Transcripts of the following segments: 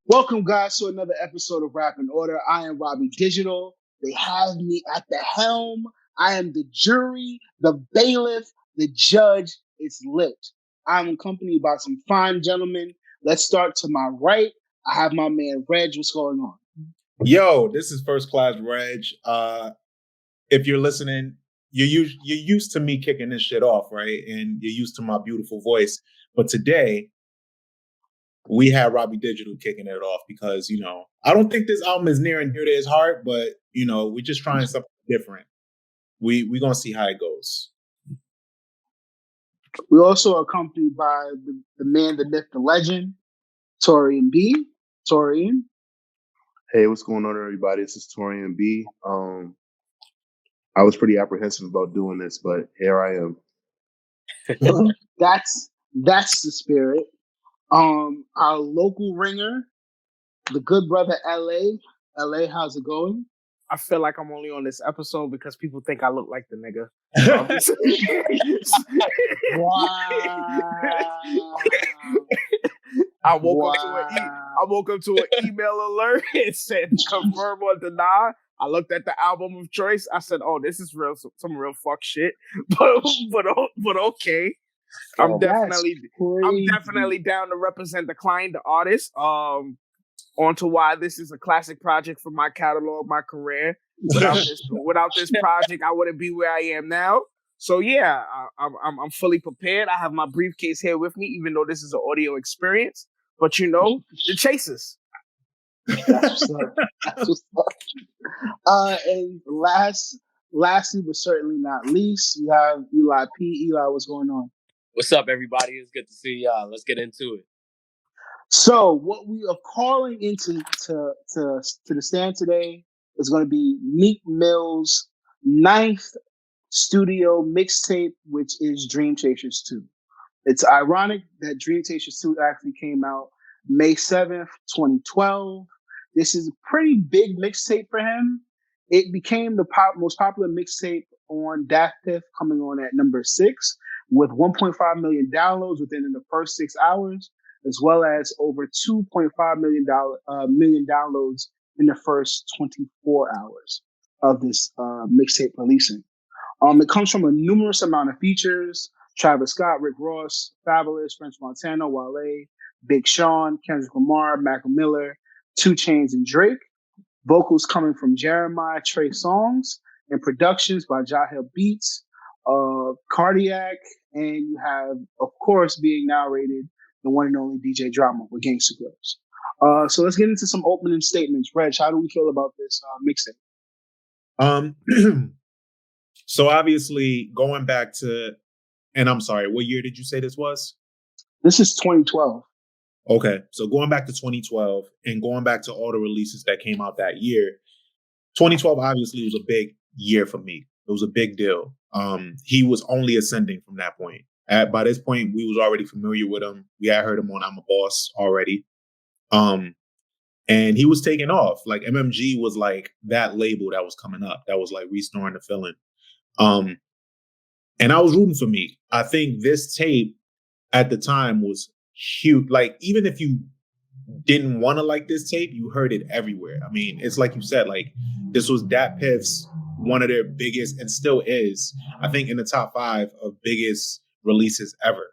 Welcome, guys, to another episode of Rap in Order. I am Robbie Digital. They have me at the helm. I am the jury, the bailiff, the judge. It's lit. I'm accompanied by some fine gentlemen. Let's start to my right. I have my man, Regg. What's going on? Yo, this is First Class Regg. If you're listening, you're used to me kicking this shit off, right? And you're used to my beautiful voice. But today, we had Robbie Digital kicking it off because, I don't think this album is near and dear to his heart, but, we're just trying something different. We're going to see how it goes. We're also accompanied by the man, the myth, the legend, Taurian B. Taurian. Hey, what's going on, everybody? This is Taurian B. I was pretty apprehensive about doing this, but here I am. That's the spirit. Our local ringer, the good brother LA. LA, how's it going? I feel like I'm only on this episode because people think I look like the nigga. Wow. I woke up to an email alert. It said confirm or deny. I looked at the album of choice. I said, "Oh, this is some real fuck shit." But okay. I'm definitely down to represent the client, the artist. Onto why this is a classic project for my catalog, my career. Without this project, I wouldn't be where I am now. So yeah, I'm fully prepared. I have my briefcase here with me, even though this is an audio experience. But the Chasers. That's what's up. And lastly, but certainly not least, you have Eli P. Eli, what's going on? What's up, everybody? It's good to see y'all. Let's get into it. So, what we are calling into to the stand today is going to be Meek Mill's 9th studio mixtape, which is Dreamchasers 2. It's ironic that Dreamchasers 2 actually came out May 7th, 2012. This is a pretty big mixtape for him. It became the most popular mixtape on Daft Piff, coming on at number 6, with 1.5 million downloads within the first 6 hours, as well as over 2.5 million downloads in the first 24 hours of this mixtape releasing. It comes from a numerous amount of features: Travis Scott, Rick Ross, Fabulous, French Montana, Wale, Big Sean, Kendrick Lamar, Mac Miller, 2 Chainz, and Drake. Vocals coming from Jeremiah Trey Songz, and productions by Jahil Beats, Cardiac, and you have, of course, being narrated, the one and only DJ Drama with Gangsta Grills. So let's get into some opening statements. Reg, how do we feel about this mixtape? So obviously, going back to, and I'm sorry, what year did you say this was? This is 2012. Okay, so going back to 2012 and going back to all the releases that came out that year, 2012 obviously was a big year for me. It was a big deal. He was only ascending from that point. By this point, we was already familiar with him. We had heard him on I'm a Boss already. And he was taking off. Like MMG was like that label that was coming up. That was like restoring the feeling. And I was rooting for Meek. I think this tape at the time was huge. Like, even if you didn't want to like this tape, you heard it everywhere. I mean, it's like you said, like, this was Dat Piff's one of their biggest, and still is, I think, in the top 5 of biggest releases ever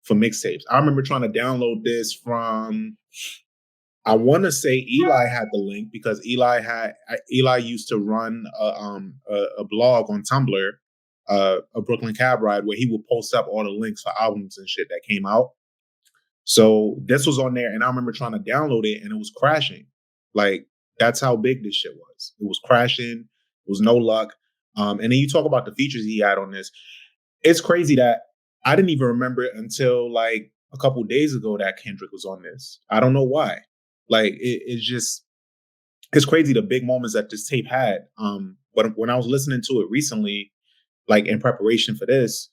for mixtapes. I remember trying to download this from, I want to say Eli had the link, because Eli used to run a blog on Tumblr, a Brooklyn Cab Ride, where he would post up all the links for albums and shit that came out. So this was on there, and I remember trying to download it, and it was crashing. Like, that's how big this shit was. It was crashing. It was no luck. And then you talk about the features he had on this. It's crazy that I didn't even remember it until like a couple days ago that Kendrick was on this. I don't know why. Like, it's crazy the big moments that this tape had. But when I was listening to it recently, like in preparation for this,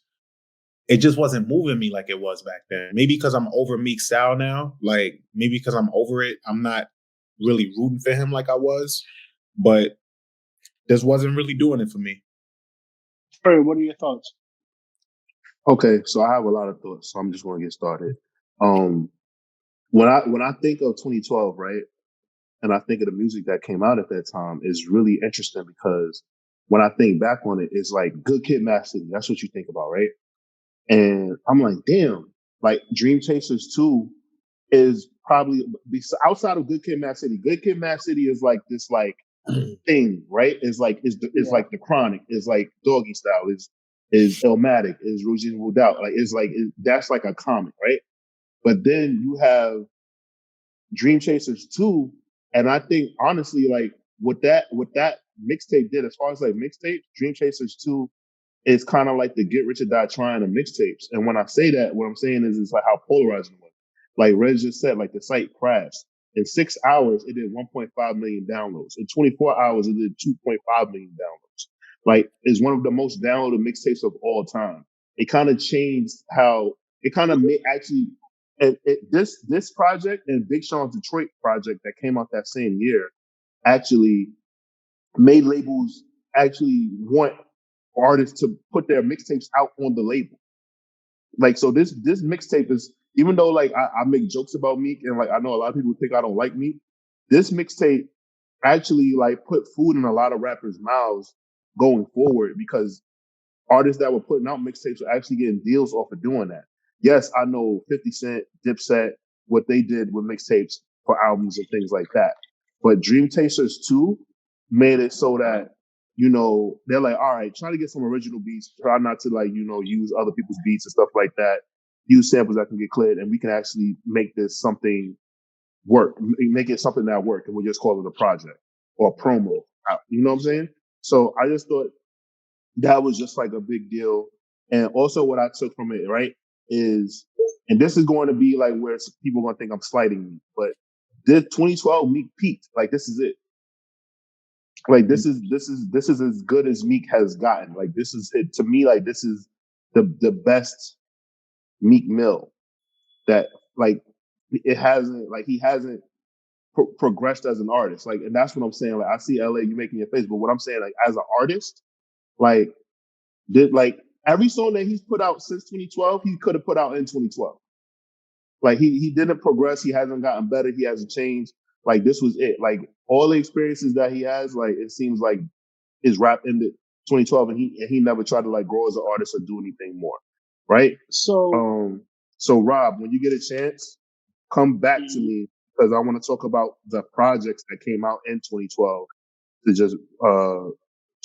it just wasn't moving me like it was back then. Maybe because I'm over Meek's style now. Like maybe because I'm over it, I'm not really rooting for him like I was. But this wasn't really doing it for me. Hey, what are your thoughts? Okay, so I have a lot of thoughts, so I'm just going to get started. When I think of 2012, right, and I think of the music that came out at that time, is really interesting because when I think back on it, it's like Good Kid, Mad City. That's what you think about, right? And I'm like, damn, like Dreamchasers 2 is probably outside of Good Kid, Mad City. Good Kid, Mad City is like this like thing, right? It's like like the Chronic, is like Doggy Style, is Illmatic, is Rouge and Rouge Out. Like that's like a comic, right? But then you have Dreamchasers 2, and I think honestly, like what that mixtape did, as far as like mixtapes, Dreamchasers 2 is kind of like the Get Rich or Die Trying of mixtapes. And when I say that, what I'm saying is it's like how polarizing it was. Like Regg just said, like the site crashed. In 6 hours, it did 1.5 million downloads. In 24 hours, it did 2.5 million downloads. Like, it's one of the most downloaded mixtapes of all time. It kind of changed how it kind of made actually. This project and Big Sean's Detroit project that came out that same year actually made labels actually want artists to put their mixtapes out on the label. Like, so this mixtape is, even though like I make jokes about Meek and like I know a lot of people think I don't like Meek, this mixtape actually like put food in a lot of rappers' mouths going forward, because artists that were putting out mixtapes were actually getting deals off of doing that. Yes, I know 50 Cent, Dipset, what they did with mixtapes for albums and things like that. But Dreamchasers 2 made it so that, you know, they're like, all right, try to get some original beats. Try not to like, you know, use other people's beats and stuff like that. Use samples that can get cleared, and we can actually make this something work. Make it something that work, and we'll just call it a project or a promo. You know what I'm saying? So I just thought that was just like a big deal. And also what I took from it, right, is, and this is going to be like where people are going to think I'm slighting me, but this 2012 Meek peaked. Like, this is it. Like, this is as good as Meek has gotten. Like, this is it. To me, like, this is the best Meek Mill that, like, it hasn't, like, he hasn't progressed as an artist. Like, and that's what I'm saying. Like, I see LA, you making your face, but what I'm saying, like, as an artist, like, every song that he's put out since 2012, he could have put out in 2012. Like, he didn't progress. He hasn't gotten better. He hasn't changed. Like, this was it. Like, all the experiences that he has, like, it seems like his rap ended 2012, and he never tried to like grow as an artist or do anything more. Right. So Rob, when you get a chance, come back to me, because I want to talk about the projects that came out in 2012 to just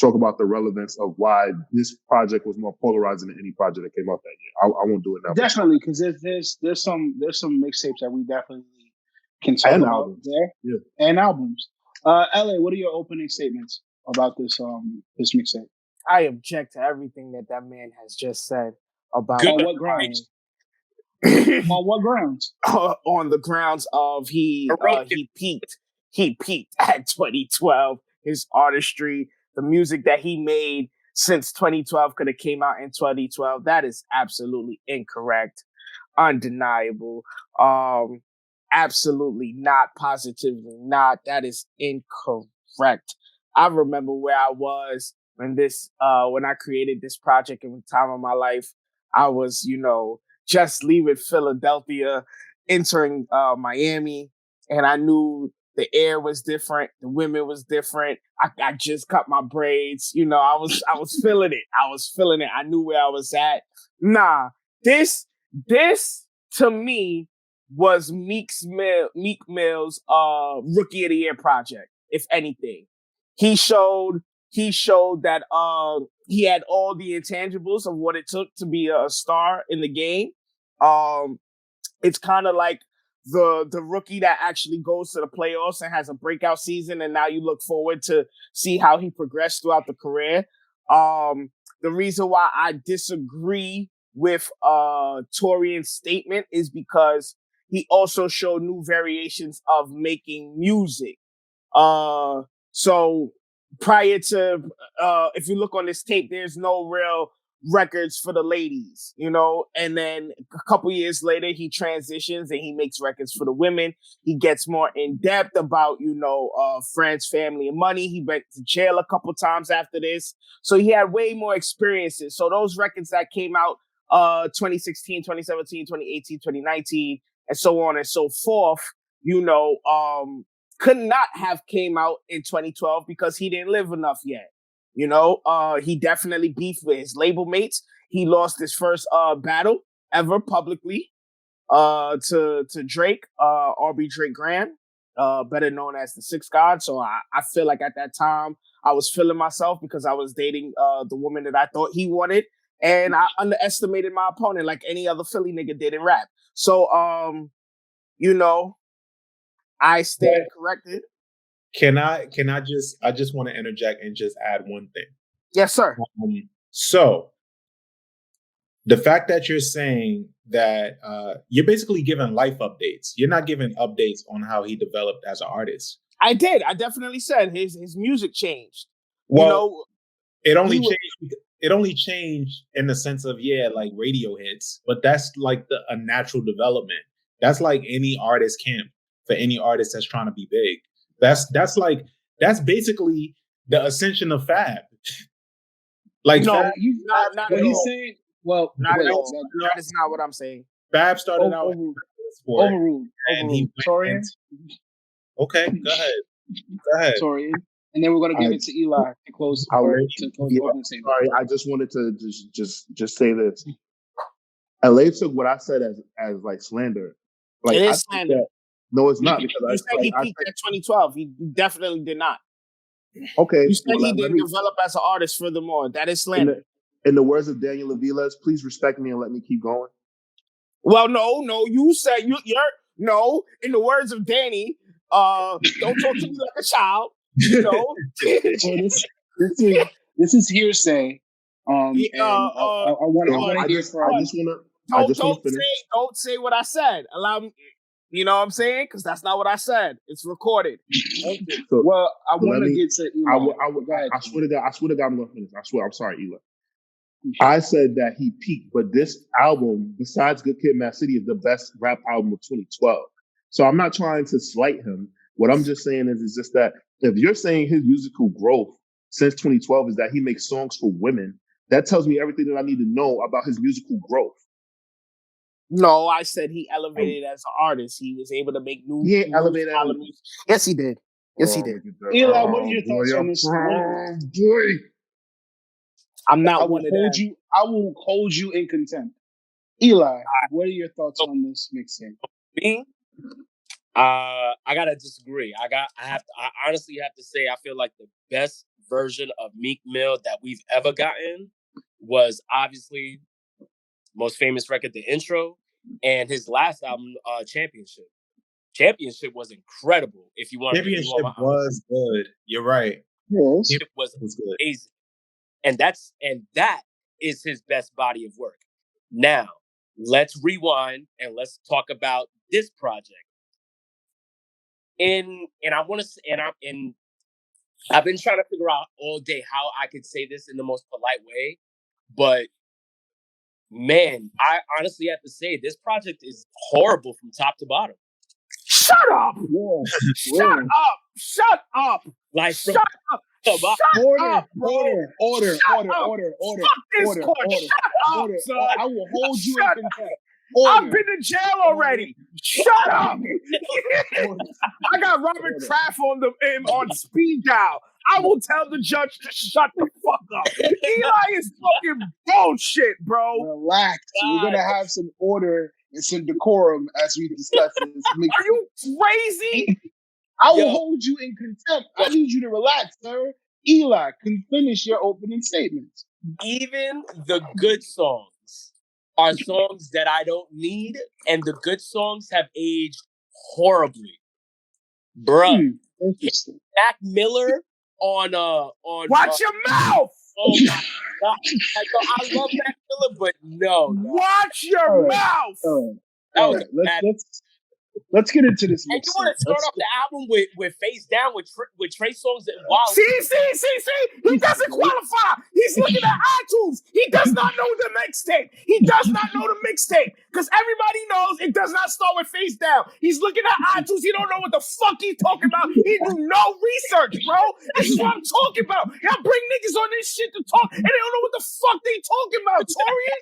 talk about the relevance of why this project was more polarizing than any project that came out that year. I won't do it now. Definitely, because there's some mixtapes that we definitely can talk and about albums. there, Yeah. and albums. LA, what are your opening statements about this this mixtape? I object to everything that man has just said about Good. On what grounds? On what grounds? On the grounds of he peaked at 2012. His artistry, the music that he made since 2012 could have came out in 2012. That is absolutely incorrect, undeniable. Absolutely not, positively not. That is incorrect. I remember where I was when when I created this project in the time of my life. I was, you know, just leaving Philadelphia, entering Miami, and I knew the air was different, the women was different. I just cut my braids, you know. I was feeling it. I knew where I was at. Nah, this to me was Meek Mill's Rookie of the Year project. If anything, he showed that he had all the intangibles of what it took to be a star in the game. It's kind of like the rookie that actually goes to the playoffs and has a breakout season, and now you look forward to see how he progressed throughout the career. The reason why I disagree with Taurian's statement is because he also showed new variations of making music. So prior to, if you look on this tape, there's no real records for the ladies, you know. And then a couple years later, he transitions and he makes records for the women. He gets more in depth about, you know, friends, family, and money. He went to jail a couple times after this, so he had way more experiences. So those records that came out 2016, 2017, 2018, 2019, and so on and so forth, you know, could not have came out in 2012 because he didn't live enough yet. You know, he definitely beefed with his label mates. He lost his first battle ever publicly to Drake, RB Drake Graham, better known as the Sixth God. So I feel like at that time I was feeling myself because I was dating the woman that I thought he wanted, and I underestimated my opponent like any other Philly nigga did in rap. So you know, I stand corrected. I just want to interject and just add one thing. Yes, sir. So the fact that you're saying that you're basically giving life updates. You're not giving updates on how he developed as an artist. I did. I definitely said his music changed. Well, you know, it only changed in the sense of, yeah, like radio hits, but that's like a natural development. That's like any artist camp for any artist that's trying to be big. That's basically the ascension of Fab. Like, no, Fab, not what at he's all. saying. Well, Not wait, at all. That is not what I'm saying. Fab started out overruled. and he Taurian. Okay, go ahead. Taurian, and then we're gonna give it to Eli to close. Sorry, I just wanted to just say this. LA took what I said as like slander. Like, it is slander. No, it's not, because you said he peaked at 2012. He definitely did not. Okay. You said he didn't develop as an artist. Furthermore, that is slander. In the words of Daniel Aviles, please respect me and let me keep going. Well, no. You said you're no. In the words of Danny, don't talk to me like a child. You know. So this is hearsay. I want to hear from. Don't say what I said. Allow me. You know what I'm saying? Because that's not what I said. It's recorded. So, well, I want to get to Eli. I swear to God, I'm going to finish. I swear. I'm sorry, Eli. I said that he peaked, but this album, besides Good Kid, Mad City, is the best rap album of 2012. So I'm not trying to slight him. What I'm just saying is just that if you're saying his musical growth since 2012 is that he makes songs for women, that tells me everything that I need to know about his musical growth. No, I said he elevated as an artist. He was able to make new. He elevated. Music. Yes, he did. Yes, he did. Eli, what are your thoughts on this? Boy. I'm not I will hold you in contempt. Eli, what are your thoughts on this mixtape? Me? I gotta disagree. I honestly have to say I feel like the best version of Meek Mill that we've ever gotten was obviously most famous record, The Intro, and his last album, Championship. Championship was incredible. If you want, was good. You're right. Yes, it was amazing, and that is his best body of work. Now, let's rewind and let's talk about this project. I've been trying to figure out all day how I could say this in the most polite way, but man, I honestly have to say this project is horrible from top to bottom. Shut up! Shut up! Like, shut up! Order. I will hold you in contempt. I've been in jail already. Shut up! I got Robert Kraft on speed dial. I will tell the judge to shut the fuck up. Eli is fucking bullshit, bro. Relax. We're gonna have some order and some decorum as we discuss this. Are you crazy? I will hold you in contempt. I need you to relax, sir. Eli, can finish your opening statements. Even the good songs are songs that I don't need, and the good songs have aged horribly. Bruh. Interesting. Mac Miller on watch your mouth. Oh my God. I love Mac Miller, but no. Watch your mouth. All right. let's get into this And you mixtape. want to start off the album with Face Down with Trey Songz and Wild. See. He doesn't qualify. He's looking at iTunes. He does not know the mixtape. Because everybody knows it does not start with Face Down. He's looking at iTunes. He don't know what the fuck he's talking about. He do no research, bro. This is what I'm talking about. Y'all bring niggas on this shit to talk, and they don't know what the fuck they talking about, Taurian.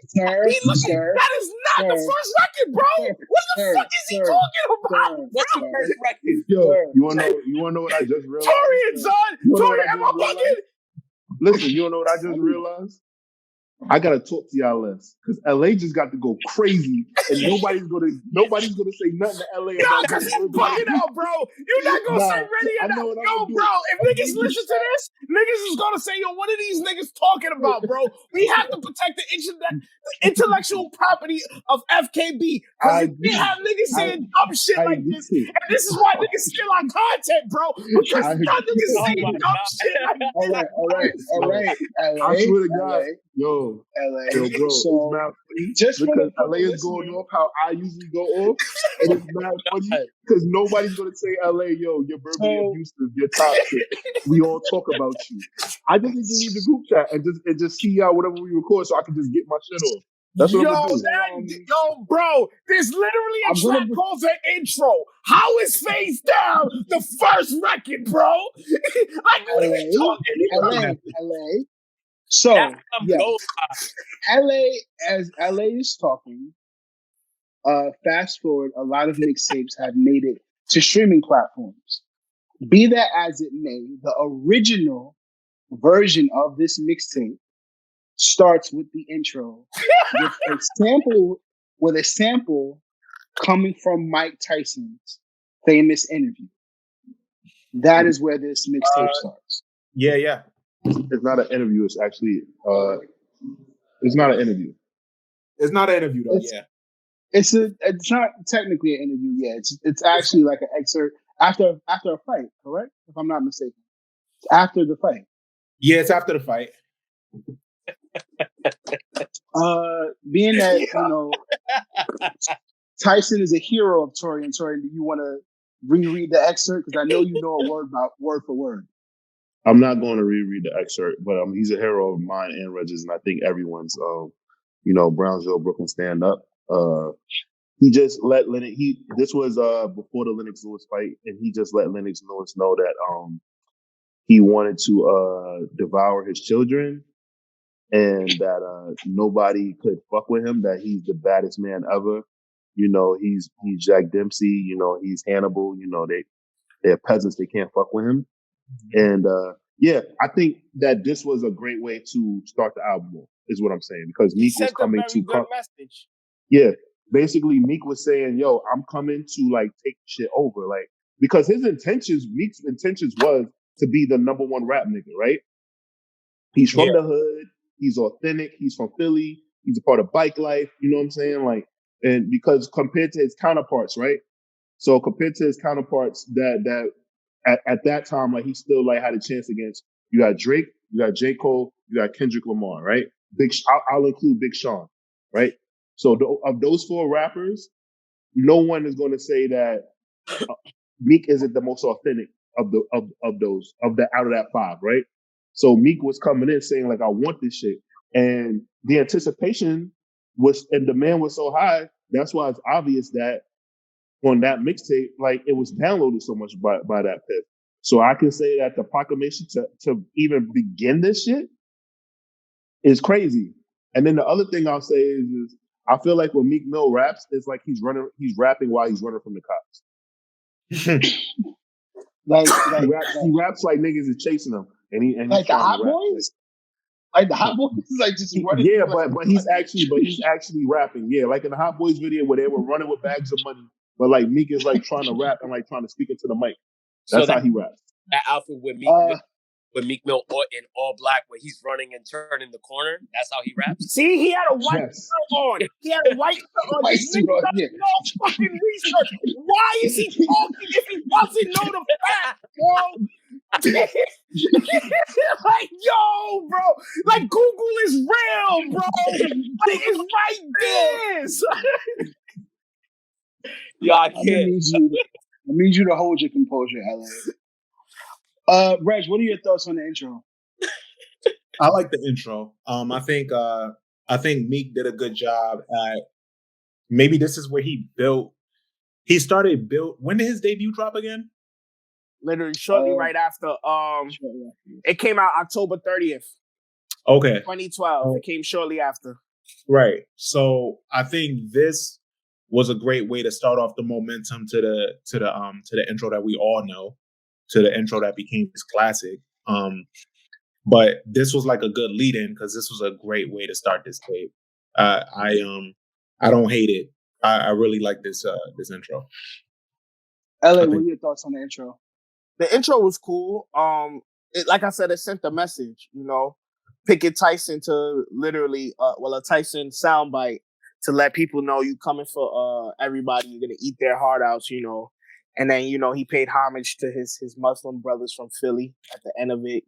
That is not the first record, bro. What the fuck is he talking about? What's the first record? Yo, you wanna know what I just realized? Taurian, son. Taurian, am I bugging? Listen, you wanna know what I just realized? I gotta talk to y'all less because LA just got to go crazy, and nobody's gonna say nothing to LA. Yo, because he's bugging out, bro. You're not gonna say ready or not. Yo, bro, if niggas listen to this, niggas is gonna say, yo, what are these niggas talking about, bro? We have to protect the intellectual property of FKB. Because if we have niggas saying dumb shit like this, and this is why niggas steal our content, bro. Because y'all niggas saying dumb shit like this. All right. I swear to God, yo, LA. bro, So, it's mad funny just because for LA is going off how I usually go off, and it's mad funny because nobody's gonna say LA, yo, you're verbally abusive, you're toxic. We all talk about you. I just need to leave the group chat and just see y'all whatever we record, so I can just get my shit off. That's what I'm gonna do. Yo, bro, there's literally a track called the intro. How is Face Down the first record, bro? Like, what are we talking about? LA. So, yeah, LA, as LA is talking, fast forward, a lot of mixtapes have made it to streaming platforms. Be that as it may, the original version of this mixtape starts with the intro with a sample coming from Mike Tyson's famous interview. That is where this mixtape starts. Yeah. It's not an interview. It's actually it's not an interview. It's not an interview though. It's not technically an interview. Yeah, it's actually like an excerpt after a fight. Correct, if I'm not mistaken. It's after the fight. Yeah, it's after the fight. Being that you know Tyson is a hero of Taurian. Do you want to reread the excerpt because I know you know word for word. I'm not going to reread the excerpt, but he's a hero of mine and Regg's, and I think everyone's, Brownsville, Brooklyn stand up. He just let Lennox. This was before the Lennox Lewis fight, and he just let Lennox Lewis know that he wanted to devour his children, and that nobody could fuck with him. That he's the baddest man ever. You know, he's Jack Dempsey. You know, he's Hannibal. You know, they're peasants. They can't fuck with him. And I think that this was a great way to start the album off, is what I'm saying, because Meek was coming to good message. Yeah, basically Meek was saying, "Yo, I'm coming to like take shit over," like because Meek's intentions was to be the number one rap nigga, right? He's from the hood, he's authentic, he's from Philly, he's a part of bike life, you know what I'm saying? Like, and because compared to his counterparts, right? So compared to his counterparts that at that time, like he still like had a chance against. You got Drake, you got J. Cole, you got Kendrick Lamar, right? I'll include Big Sean, right? So of those four rappers, no one is going to say that Meek isn't the most authentic of those out of that five, right? So Meek was coming in saying like, I want this shit, and the anticipation and demand was so high. That's why it's obvious that on that mixtape, like it was downloaded so much by that pip. So I can say that the proclamation to even begin this shit is crazy. And then the other thing I'll say is I feel like when Meek Mill raps, it's like he's rapping while he's running from the cops. He raps like niggas is chasing him, and like the Hot Boys. Like the Hot Boys is like just running. Yeah, but he's actually rapping. Yeah, like in the Hot Boys video where they were running with bags of money, but like Meek is like trying to rap and like trying to speak into the mic. That's how he raps. That outfit with Meek Mill in all black, where he's running and turning the corner. That's how he raps. See, he had a white shirt on. He had a white shirt on. This nigga does no fucking research. Why is he talking if he doesn't know the facts, bro? Like, yo, bro. Like, Google is real, bro. Like, it's right there. Yeah, I I'm gonna can't. need you to hold your composure, LA. Reg, what are your thoughts on the intro? I like the intro. I think Meek did a good job at maybe this is where he built. He started built. When did his debut drop again? Literally shortly right after. It came out October 30th, Okay, 2012. It came shortly after. right. So I think this was a great way to start off the momentum to the intro that we all know, to the intro that became his classic. But this was like a good lead in because this was a great way to start this tape. I don't hate it. I really like this intro. LA, what are your thoughts on the intro? The intro was cool. Like I said, it sent the message, Picket Tyson to literally, a Tyson soundbite to let people know you coming for everybody. You're gonna eat their heart out, And then, he paid homage to his Muslim brothers from Philly at the end of it.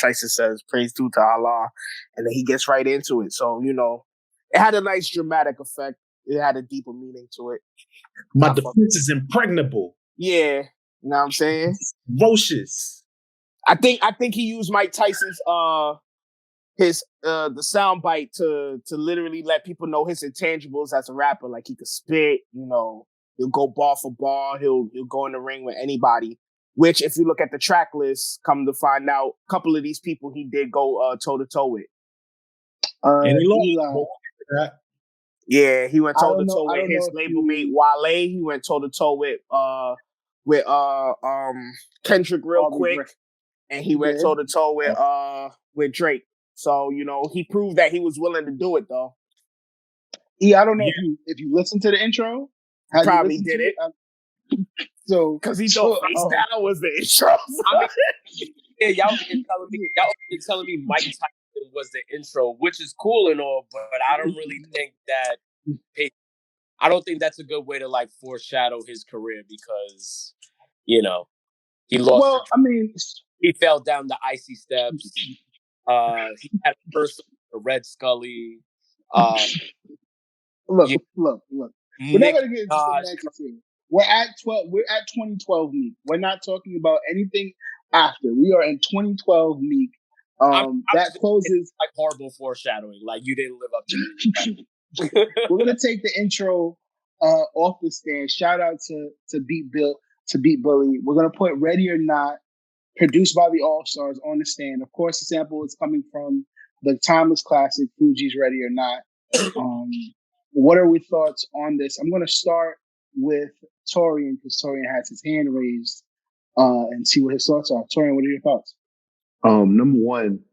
Tyson says, praise due to Allah. And then he gets right into it. So, it had a nice dramatic effect. It had a deeper meaning to it. My defense is impregnable. Yeah. You know what I'm saying? Ferocious. I think he used Mike Tyson's the soundbite to literally let people know his intangibles as a rapper. Like he could spit, he'll go bar for bar, he'll go in the ring with anybody. Which, if you look at the track list, come to find out, a couple of these people he did go toe to toe with. And he lost. Yeah, he went toe to toe with his label mate Wale. He went toe to toe with Kendrick real quick, and he went toe to toe with Drake. So he proved that he was willing to do it though. Yeah, I don't know if you listened to the intro. Probably did it. So because he thought freestyle was the intro. Yeah, y'all been telling me Mike Tyson was the intro, which is cool and all, but I don't really think that. I don't think that's a good way to like foreshadow his career because, he lost. Well, he fell down the icy steps. He had a person, Red Scully. Look. We're not gonna get into semantics here. We're at 2012 Meek. We're not talking about anything after. We are in 2012 Meek. That closes like horrible foreshadowing. Like you didn't live up to it. We're gonna take the intro off the stand. Shout out to Beat Bully. We're gonna put Ready or Not, produced by the All Stars, on the stand. Of course, the sample is coming from the timeless classic Fuji's Ready or Not. What are we thoughts on this? I'm going to start with Taurian because Taurian has his hand raised and see what his thoughts are. Taurian, what are your thoughts? Number one,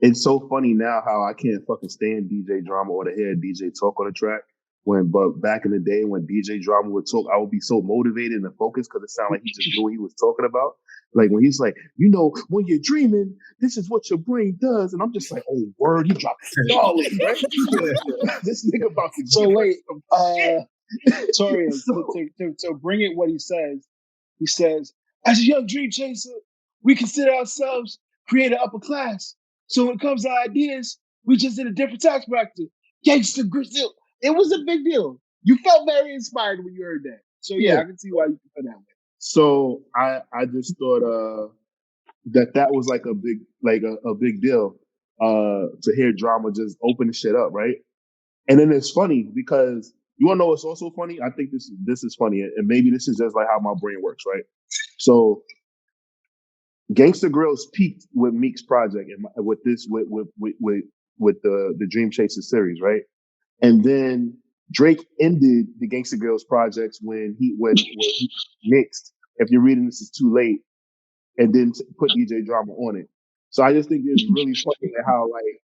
it's so funny now how I can't fucking stand DJ Drama or to hear DJ talk on the track. But back in the day when DJ Drama would talk, I would be so motivated and focused because it sounded like he just knew what he was talking about. Like when he's like, when you're dreaming, this is what your brain does. And I'm just like, oh, word, he dropped knowledge, right? This nigga about to So wait, Taurian, to bring it what he says, as a young dream chaser, we consider ourselves creator upper class. So when it comes to ideas, we just in a different tax bracket. Gangsta Brazil. It was a big deal. You felt very inspired when you heard that. So yeah. I can see why you feel that way. So I just thought that was like a big deal to hear Drama just open the shit up, right? And then it's funny because you wanna know what's also funny? I think this is funny, and maybe this is just like how my brain works, right? So Gangsta Grillz peaked with Meek's project and with the Dreamchasers series, right? And then Drake ended the Gangsta Grillz projects when he mixed If You're Reading This Is Too Late, and then put DJ Drama on it. So I just think it's really funny how like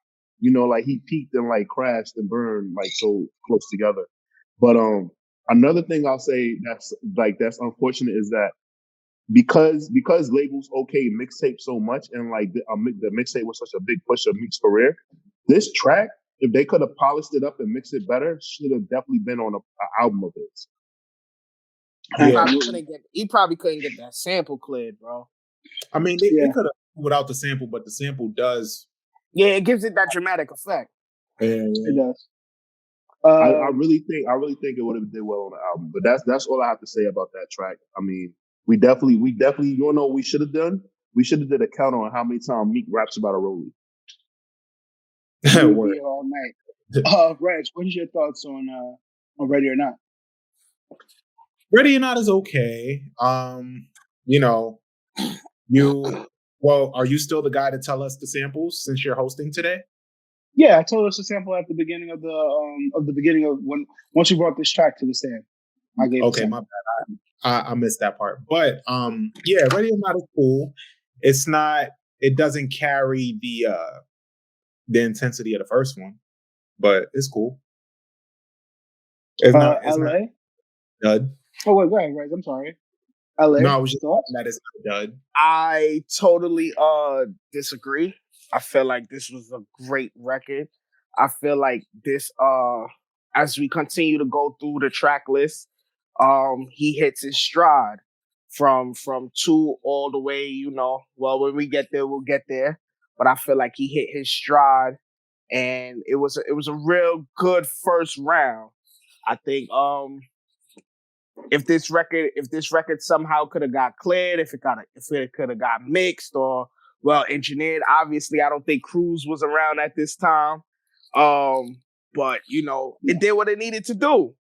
he peaked and like crashed and burned like so close together. But another thing I'll say that's unfortunate is that because labels okay mixtape so much and like the mixtape was such a big push of Meek's career, this track, if they could have polished it up and mixed it better, should have definitely been on an album of his. He probably couldn't get that sample cleared, bro. I mean, they could have without the sample, but the sample does. Yeah, it gives it that dramatic effect. It does. I really think it would have did well on the album. But that's all I have to say about that track. I mean, we definitely you know what we should have done? We should have did a count on how many times Meek raps about a rollie. We would be here all night. Reg, what is your thoughts on Ready or Not? Ready or Not is okay. You know, are you still the guy to tell us the samples since you're hosting today? Yeah, I told us a sample at the beginning of once you brought this track to the stand. I gave. Okay, my bad. I missed that part. But yeah, Ready or Not is cool. It's not. It doesn't carry the intensity of the first one, but it's cool. It's not. It's LA. not dud. Oh wait, go ahead, Greg. I'm sorry. LA. No, I was just talking that it's not dud. I totally disagree. I feel like this was a great record. I feel like this as we continue to go through the track list, he hits his stride from 2 all the way, you know. Well, when we get there, we'll get there. But I feel like he hit his stride, and it was a real good first round. I think if this record somehow could have got cleared, if it could have got mixed or engineered. Obviously, I don't think Cruz was around at this time. But you know, it did what it needed to do.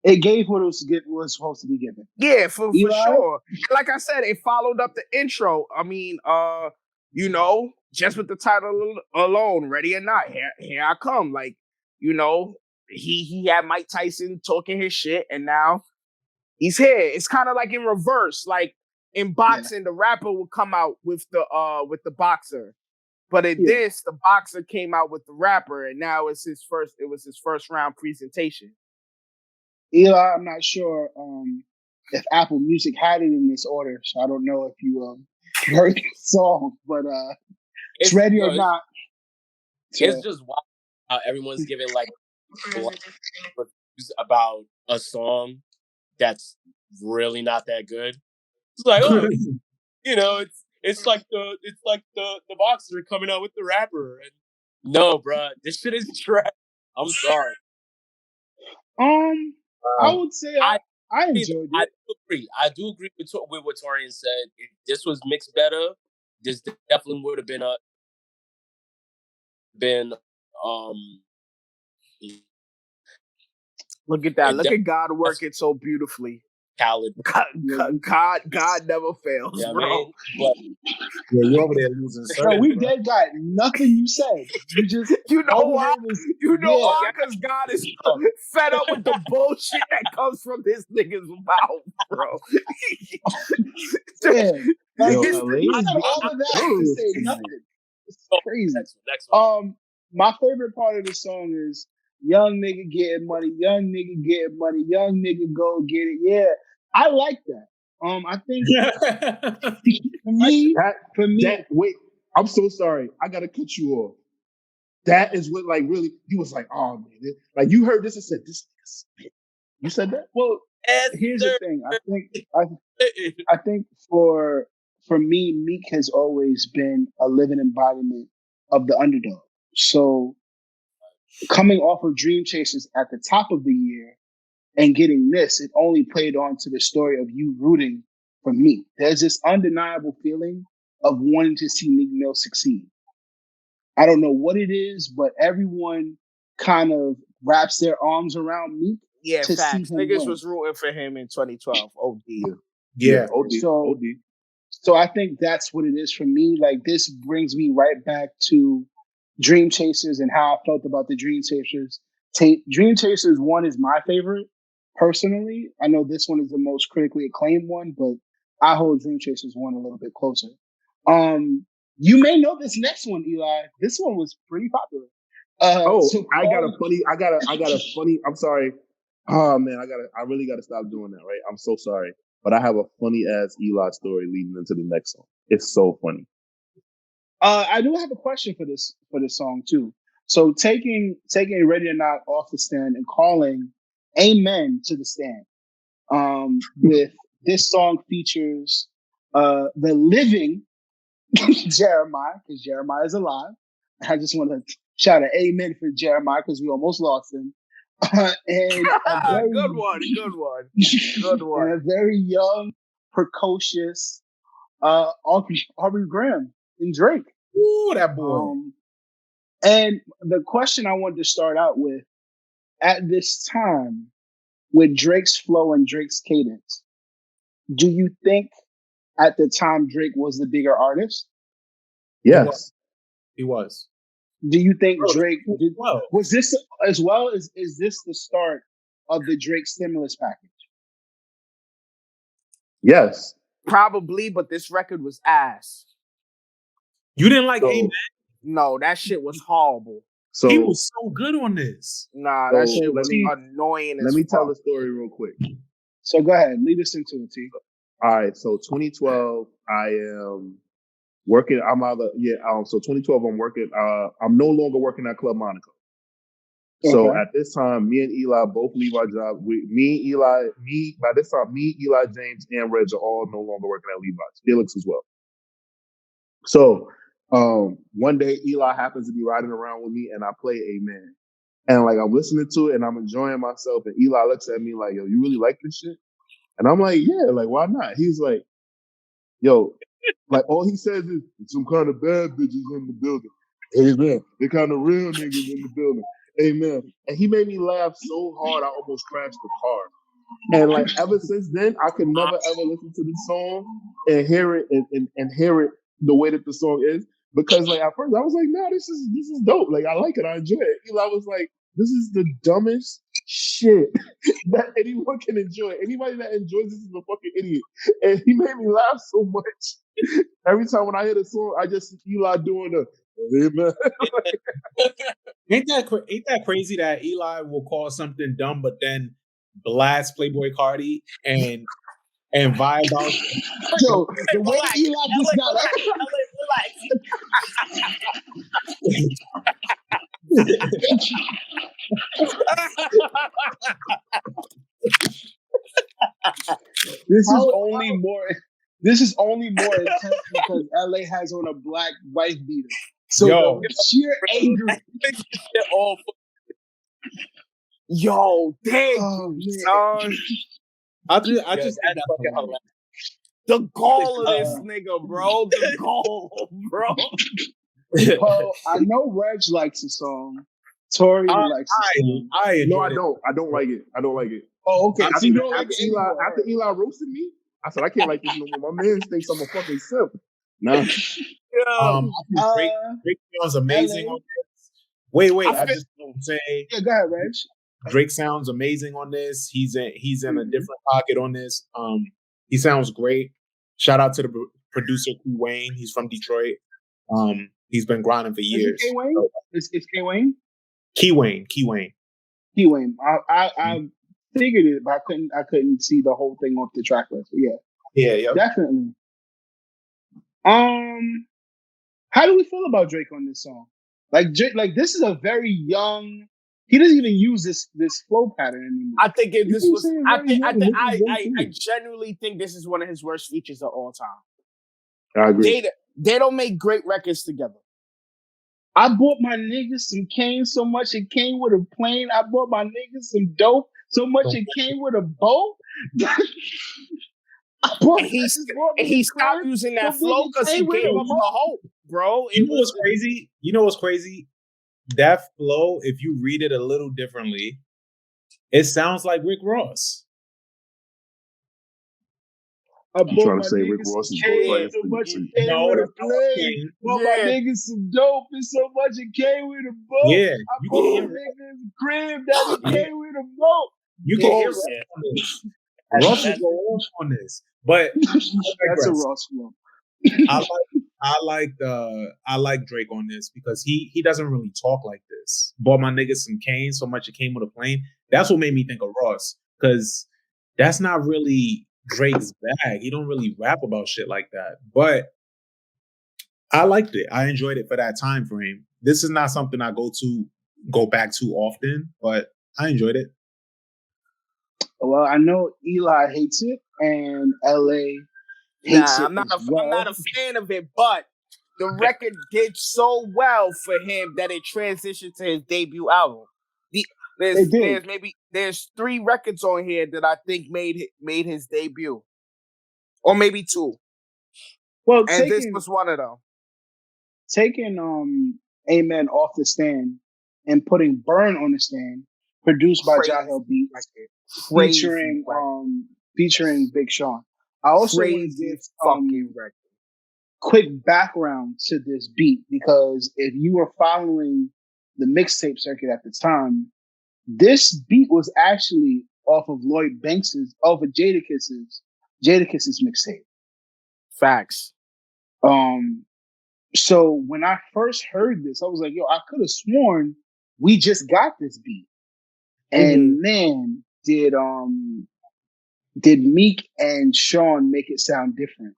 It gave what it was supposed to be given. Yeah, for sure. Like I said, it followed up the intro. I mean, you know, just with the title alone, Ready or Not, here I come. Like, you know, he had Mike Tyson talking his shit, and now he's here. It's kind of like in reverse. Like in boxing, the rapper would come out with the boxer, but in this, the boxer came out with the rapper, and now it was his first round presentation. Eli, I'm not sure if Apple Music had it in this order, so I don't know if you heard the song, but it's Ready or Not. It's just wild how everyone's giving like reviews about a song that's really not that good. It's like, oh, you know, it's like the boxer coming out with the rapper. And no, bro, this shit is trash. I'm sorry. I would say I enjoyed it. I do agree with what Taurian said. If this was mixed better, this definitely would have been Look at that. Look at God working so beautifully. Khaled. God never fails, yeah, bro. But, you're over there losing. Bro, we dead got nothing you said. You just you know why? Why? Because God is fed up with the bullshit that comes from this nigga's mouth, bro. Yeah. Like, I got all of that to say nothing. It's crazy. Next one. My favorite part of the song is young nigga getting money, young nigga getting money, young nigga go get it. Yeah, I like that. I think for me, wait, I'm so sorry. I gotta cut you off. That is what, like, really, he was like, oh man, like you heard this and said, this nigga spit. You said that? Well, here's the thing. I think for me, Meek has always been a living embodiment of the underdog. So coming off of Dreamchasers at the top of the year and getting this, it only played on to the story of you rooting for Meek. There's this undeniable feeling of wanting to see Meek Mill succeed. I don't know what it is, but everyone kind of wraps their arms around Meek. Yeah, facts. Niggas was rooting for him in 2012. OD. Yeah, OD. So I think that's what it is for me. Like, this brings me right back to Dreamchasers and how I felt about the Dreamchasers tape. Dreamchasers 1 is my favorite, personally. I know this one is the most critically acclaimed one, but I hold Dreamchasers 1 a little bit closer. You may know this next one, Eli. This one was pretty popular. I got a funny. I'm sorry. Oh man, I really gotta stop doing that. Right, I'm so sorry, but I have a funny ass Eli story leading into the next song. It's so funny. I do have a question for this song too. So taking Ready or Not off the stand and calling Amen to the stand. With this song features the living Jeremiah, because Jeremiah is alive. I just want to shout an amen for Jeremiah because we almost lost him. And a very Good one. and a very young, precocious Aubrey Graham and Drake. Ooh, that boy. And the question I wanted to start out with, at this time, with Drake's flow and Drake's cadence, do you think at the time Drake was the bigger artist? Yes. He was. Do you think Bro, Drake did, well. was this as well as is this the start of the Drake stimulus package? Yes. Probably, but this record was ass. You didn't like Amen? No, that shit was horrible. So he was so good on this. Nah, that shit was annoying as Let me fuck. tell the story real quick. So go ahead, lead us into it, T. All right, so 2012, I am working. So 2012, I'm working. I'm no longer working at Club Monaco. So at this time, me and Eli both leave our job. By this time, Eli, James, and Regg are all no longer working at Levi's. Felix as well. So one day, Eli happens to be riding around with me, and I play Amen. And like I'm listening to it, and I'm enjoying myself. And Eli looks at me like, "Yo, you really like this shit?" And I'm like, "Yeah, like why not?" He's like, "Yo." Like all he says is some kind of bad bitches in the building. Amen. They kind of real niggas in the building. Amen. And he made me laugh so hard I almost crashed the car. And like ever since then, I could never ever listen to this song and hear it and hear it the way that the song is. Because like at first I was like, nah, this is dope. Like I like it, I enjoy it. Eli was like, this is the dumbest shit that anyone can enjoy. Anybody that enjoys this is a fucking idiot. And he made me laugh so much. Every time when I hear the song, I just see Eli doing the Amen. Ain't that crazy that Eli will call something dumb, but then blast Playboy Cardi and vibe out? Yo, the way Eli just got up. This is only more intense because LA has on a black wife beater. So the sheer anger. Yo, damn. Oh, man. I just think that's fucking hilarious. The gall of this nigga, bro. The gall, bro. Well, I know Regg likes the song. Taurian likes the song. No, I don't. I don't like it. I don't like it. Oh, okay. After Eli roasted me, I said I can't like this no more. My man thinks I'm a fucking simp. Nah. Drake sounds amazing on this. Wait. I just don't say. Yeah, go ahead, Regg. Drake sounds amazing on this. He's in a different pocket on this. He sounds great. Shout out to the producer Key Wayne. He's from Detroit. He's been grinding for years. Is it K Wayne? It's K Wayne. Key Wayne. Key Wayne. I figured it, but I couldn't see the whole thing off the track list. But Yeah, definitely. How do we feel about Drake on this song? Like this is a very young. He doesn't even use this flow pattern anymore. I think I genuinely think this is one of his worst features of all time. I agree. They don't make great records together. I bought my niggas some cane so much it came with a plane. I bought my niggas some dope so much it came with a boat. He stopped using that flow because he gave up the hope, bro. You know what's crazy? That flow, if you read it a little differently, it sounds like Rick Ross. I'm trying to say Rick Ross is both my niggas some dope and so much it came with a boat. Yeah, I bought my niggas a crib that it came with a boat. You can hear Ross on this. Ross is on this, but that's a Ross flow. I like Drake on this because he doesn't really talk like this. Bought my niggas some cane so much it came with a plane. That's what made me think of Ross because that's not really Drake's bag. He don't really rap about shit like that. But I liked it. I enjoyed it for that time frame. This is not something I go back to often, but I enjoyed it. Well, I know Eli hates it and LA hates it. I'm not a fan of it, but the record did so well for him that it transitioned to his debut album. There's 3 records on here that I think made his debut, or maybe 2. Well, And this was one of them. Taking Amen off the stand and putting Burn on the stand, produced by Jahel Beats, featuring Big Sean. I also want to give fucking record. Quick background to this beat, because if you were following the mixtape circuit at the time, this beat was actually off of Lloyd Banks's, off of Jadakiss's mixtape. Facts. So when I first heard this, I was like, yo, I could have sworn we just got this beat. And man, did Meek and Sean make it sound different.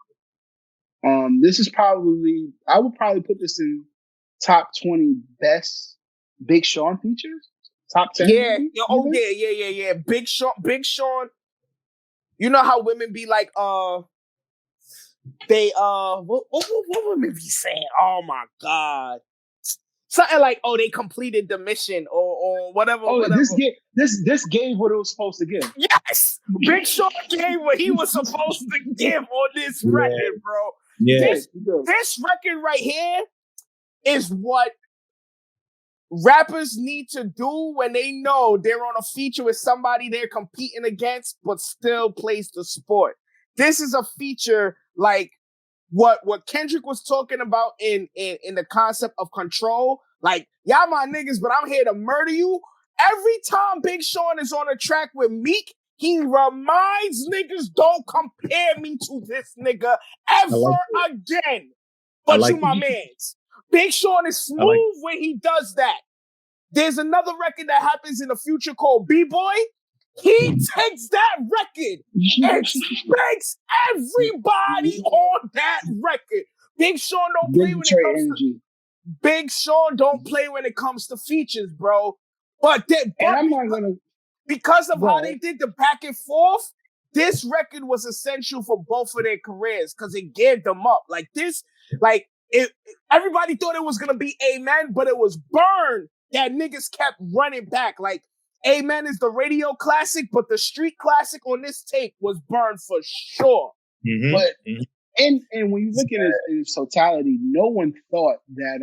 This is probably, I would probably put this in top 20 best Big Sean features. Top 10. Yeah. Yeah. Big Sean. You know how women be like, what women be saying? Oh my God. Something like, oh, they completed the mission or whatever. Oh, whatever. This gave what it was supposed to give. Yes! Big Sean gave what he was supposed to give on this record, bro. Yeah. This record right here is what rappers need to do when they know they're on a feature with somebody they're competing against, but still plays the sport. This is a feature like what Kendrick was talking about in the concept of control. Like, y'all my niggas, but I'm here to murder you. Every time Big Sean is on a track with Meek, he reminds niggas, don't compare me to this nigga ever again. But you my mans. Big Sean is smooth when he does that. There's another record that happens in the future called B-Boy. He takes that record and spanks everybody on that record. Big Sean don't play when it comes to Big Sean don't play when it comes to features, bro. But because of how they did the back and forth, this record was essential for both of their careers because it geared them up. Like this, everybody thought it was gonna be Amen, but it was Burn that niggas kept running back. Like, Amen is the radio classic, but the street classic on this tape was Burn for sure. Mm-hmm. But and when you look at it in its totality, no one thought that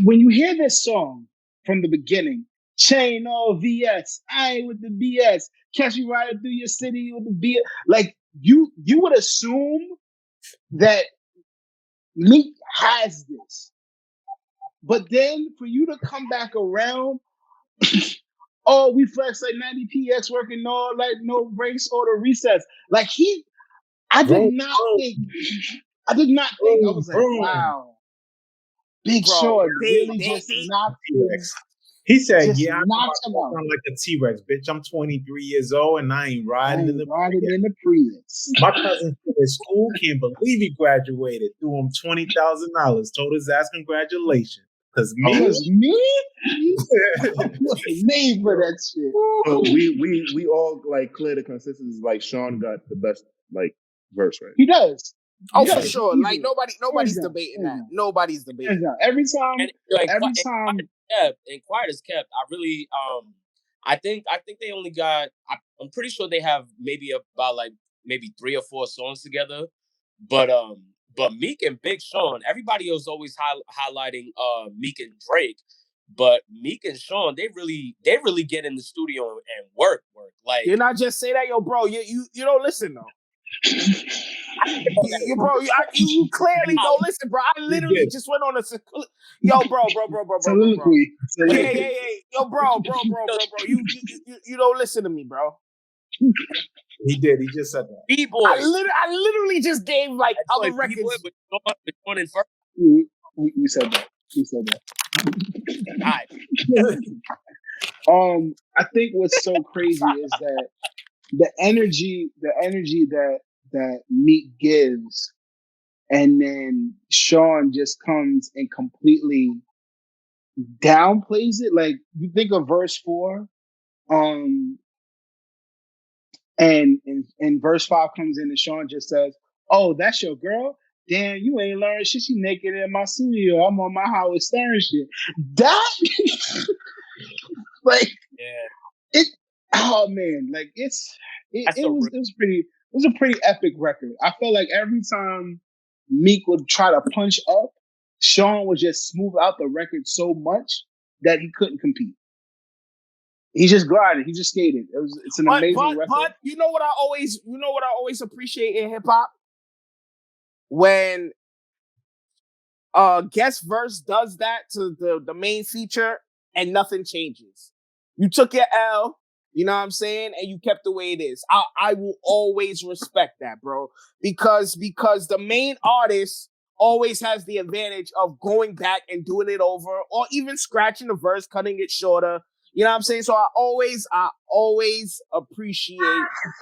when you hear this song from the beginning, chain all VS, I ain't with the BS, catch you riding through your city with the BS, like you would assume that Meek has this. But then for you to come back around, oh, we flex like 90 PX working no breaks or the recess. Like I did not think, I was like, wow. Big Sean really just knocked him. He said, yeah, I'm like a T-Rex, bitch. I'm 23 years old and I ain't riding in the Prius. My cousin at school can't believe he graduated. Threw him $20,000. Told his ass congratulations. Because me? Made for that shit. But we all like clear the consistency. Like Sean got the best like verse, right? He does. Oh, for sure. Like nobody's debating that. Nobody's debating that. Every time. And quiet as kept. I really, I think they only got. I'm pretty sure they have maybe about maybe 3 or 4 songs together. But Meek and Big Sean, everybody was always highlighting Meek and Drake, but Meek and Sean, they really get in the studio and work. Like, you're not just say that, yo, bro. You don't listen though. You clearly don't listen, bro. I literally just went on a bro. Yeah. Yo, bro. You don't listen to me, bro. He did. He just said that. B-Boy. I literally just gave other records. We said that. All right. I think what's so crazy is that the energy that Meek gives, and then Sean just comes and completely downplays it. Like, you think of verse 4, and verse 5 comes in and Sean just says, "Oh, that's your girl." damn, you ain't learned shit. She naked in my studio. I'm on my Howard Stern shit. That, like, it. Oh man, like it was a pretty epic record. I felt like every time Meek would try to punch up, Sean would just smooth out the record so much that he couldn't compete. He just glided. He just skated. It's an amazing record. But you know what I always appreciate in hip hop? When guest verse does that to the main feature and nothing changes. You took your L, you know what I'm saying, and you kept the way it is. I will always respect that, bro. Because the main artist always has the advantage of going back and doing it over, or even scratching the verse, cutting it shorter. You know what I'm saying? So I always appreciate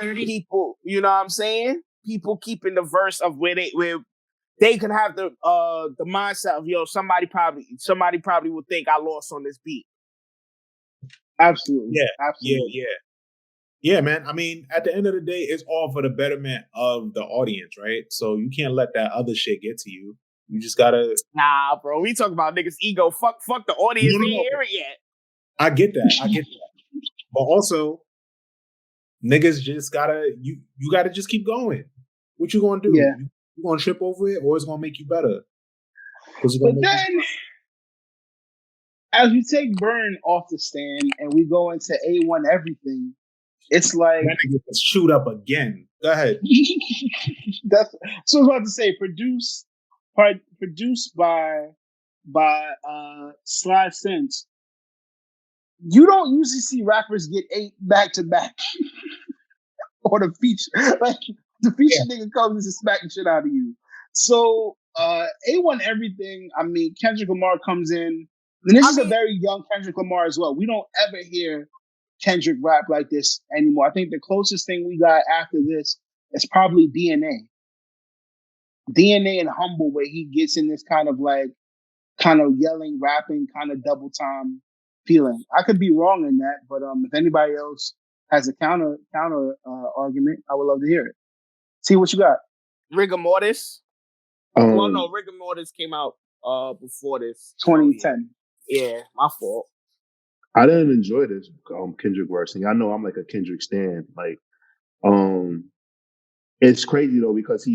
people, you know what I'm saying? People keeping the verse of where they can have the mindset of, yo, somebody probably would think I lost on this beat. Absolutely. Yeah. Absolutely. Yeah, man. I mean, at the end of the day, it's all for the betterment of the audience, right? So you can't let that other shit get to you. You just gotta. Nah, bro. We talk about niggas' ego. Fuck the audience. They ain't hear it yet. I get that. But also, niggas just gotta you gotta just keep going. What you gonna do? Yeah. You gonna trip over it, or it's gonna make you better? But then, as we take Burn off the stand and we go into A1 everything, it's like that nigga gets chewed up again. Go ahead. That's so I was about to say. Produced by Sly Sense. You don't usually see rappers get 8 back to back. Or the feature, like the feature nigga comes and smack the shit out of you. So A1 everything. I mean, Kendrick Lamar comes in, and this is a very young Kendrick Lamar as well. We don't ever hear Kendrick rap like this anymore. I think the closest thing we got after this is probably DNA and Humble, where he gets in this kind of yelling, rapping, kind of double time feeling. I could be wrong in that, but if anybody else has a counter argument, I would love to hear it. See what you got. Rigor Mortis. Well, no, Rigor Mortis came out before this. 2010. Yeah, my fault. I didn't enjoy this Kendrick versing. I know I'm like a Kendrick stan. Like, it's crazy though because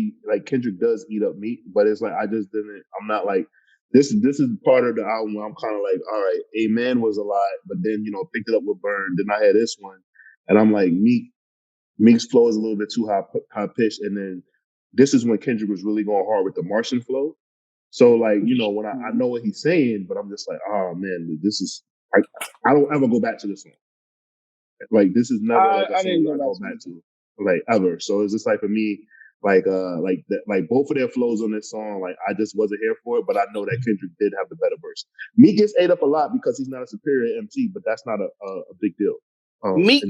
Kendrick does eat up meat, but it's like I'm not like this is part of the album where I'm kind of like, all right, Amen was a lot, but then picked it up with Burn. Then I had this one, and I'm like, Meek's flow is a little bit too high pitched, and then this is when Kendrick was really going hard with the Martian flow. So like when I know what he's saying, but I'm just like, oh man, this is I don't ever go back to this one. Like this is never like a song I go back to like ever. So it's just like for me, like both of their flows on this song, like I just wasn't here for it. But I know that Kendrick did have the better verse. Meek gets ate up a lot because he's not a superior MC, but that's not a big deal. Meek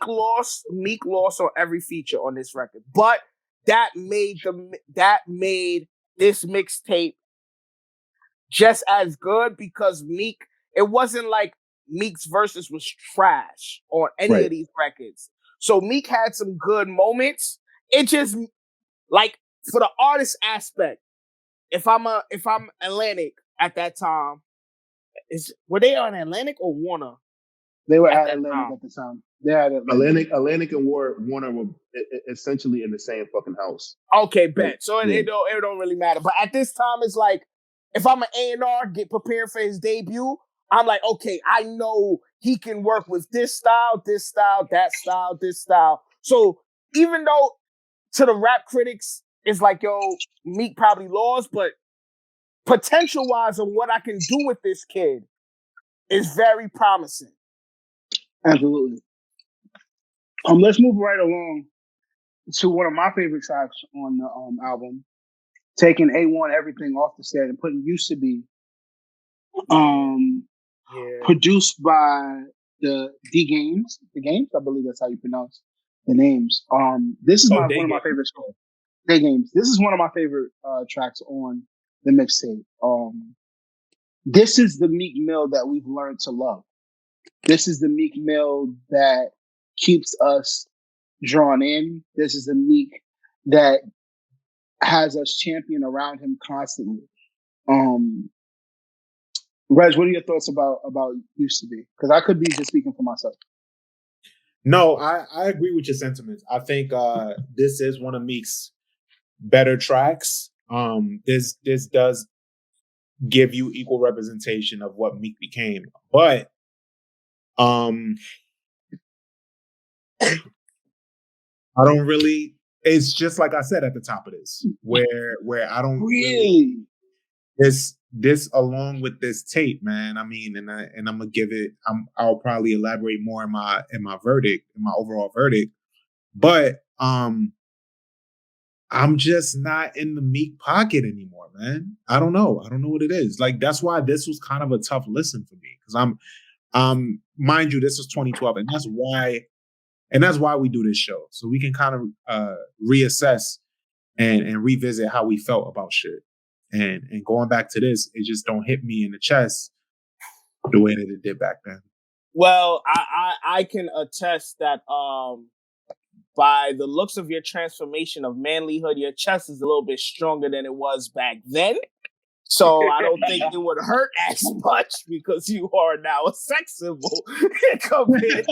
lost on every feature on this record, but that made this mixtape just as good because Meek. It wasn't like Meek's verses was trash on any of these records. So Meek had some good moments. It just like for the artist aspect. If I'm Atlantic at that time, were they on Atlantic or Warner? They were at Atlantic at the time. They had Atlantic and Warner were essentially in the same fucking house. Okay, bet. So it don't really matter. But at this time, it's like if I'm an A&R, get prepared for his debut. I'm like, okay, I know he can work with this style, that style, this style. So even though to the rap critics, it's like, yo, Meek probably lost, but potential-wise of what I can do with this kid is very promising. Absolutely. Let's move right along to one of my favorite tracks on the album, taking A1 everything off the set and putting Used to Be. Produced by the Games. The Games, I believe that's how you pronounce the names. This is one of my favorite songs. Day Games. This is one of my favorite tracks on the mixtape. This is the Meek Mill that we've learned to love. This is the Meek Mill that keeps us drawn in. This is the Meek that has us champion around him constantly. Reg, what are your thoughts about used to be? Because I could be just speaking for myself. No, I agree with your sentiments. I think this is one of Meek's better tracks. This does give you equal representation of what Meek became, but I don't really. It's just like I said at the top of this, where I don't really this along with this tape, man. I mean, and I'm gonna give it. I'll probably elaborate more in my verdict, in my overall verdict. But I'm just not in the Meek pocket anymore, man. I don't know what it is. Like that's why this was kind of a tough listen for me because mind you, this was 2012, and that's why we do this show, so we can kind of reassess and revisit how we felt about shit. And going back to this, it just don't hit me in the chest the way that it did back then. Well, I can attest that by the looks of your transformation of manlyhood, your chest is a little bit stronger than it was back then. So I don't think it would hurt as much because you are now a sex symbol compared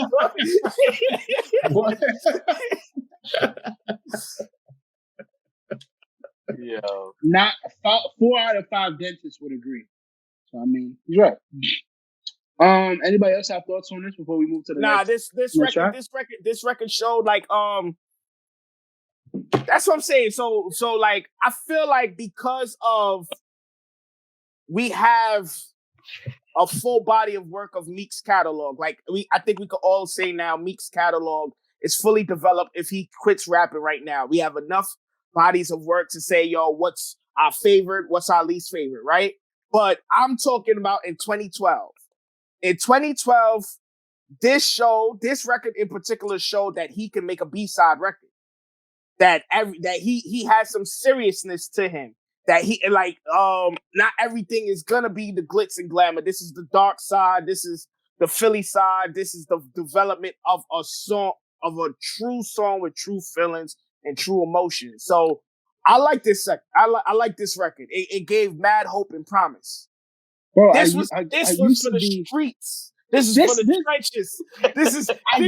Yo. Not 4 out of 5 dentists would agree. So I mean, he's right. Anybody else have thoughts on this before we move to the next? This record showed like that's what I'm saying. So like I feel like because of we have a full body of work of Meek's catalog. Like I think we could all say now Meek's catalog is fully developed if he quits rapping right now. We have enough bodies of work to say, yo, what's our favorite, what's our least favorite, right? But I'm talking about in 2012. In 2012, this record in particular showed that he can make a B-side record. That he has some seriousness to him. That he like not everything is gonna be the glitz and glamour. This is the dark side. This is the Philly side. This is the development of a song, of a true song with true feelings and true emotion. So I like this record. I like this record. It gave mad hope and promise. Bro, this was for the streets. This is for the trenches. I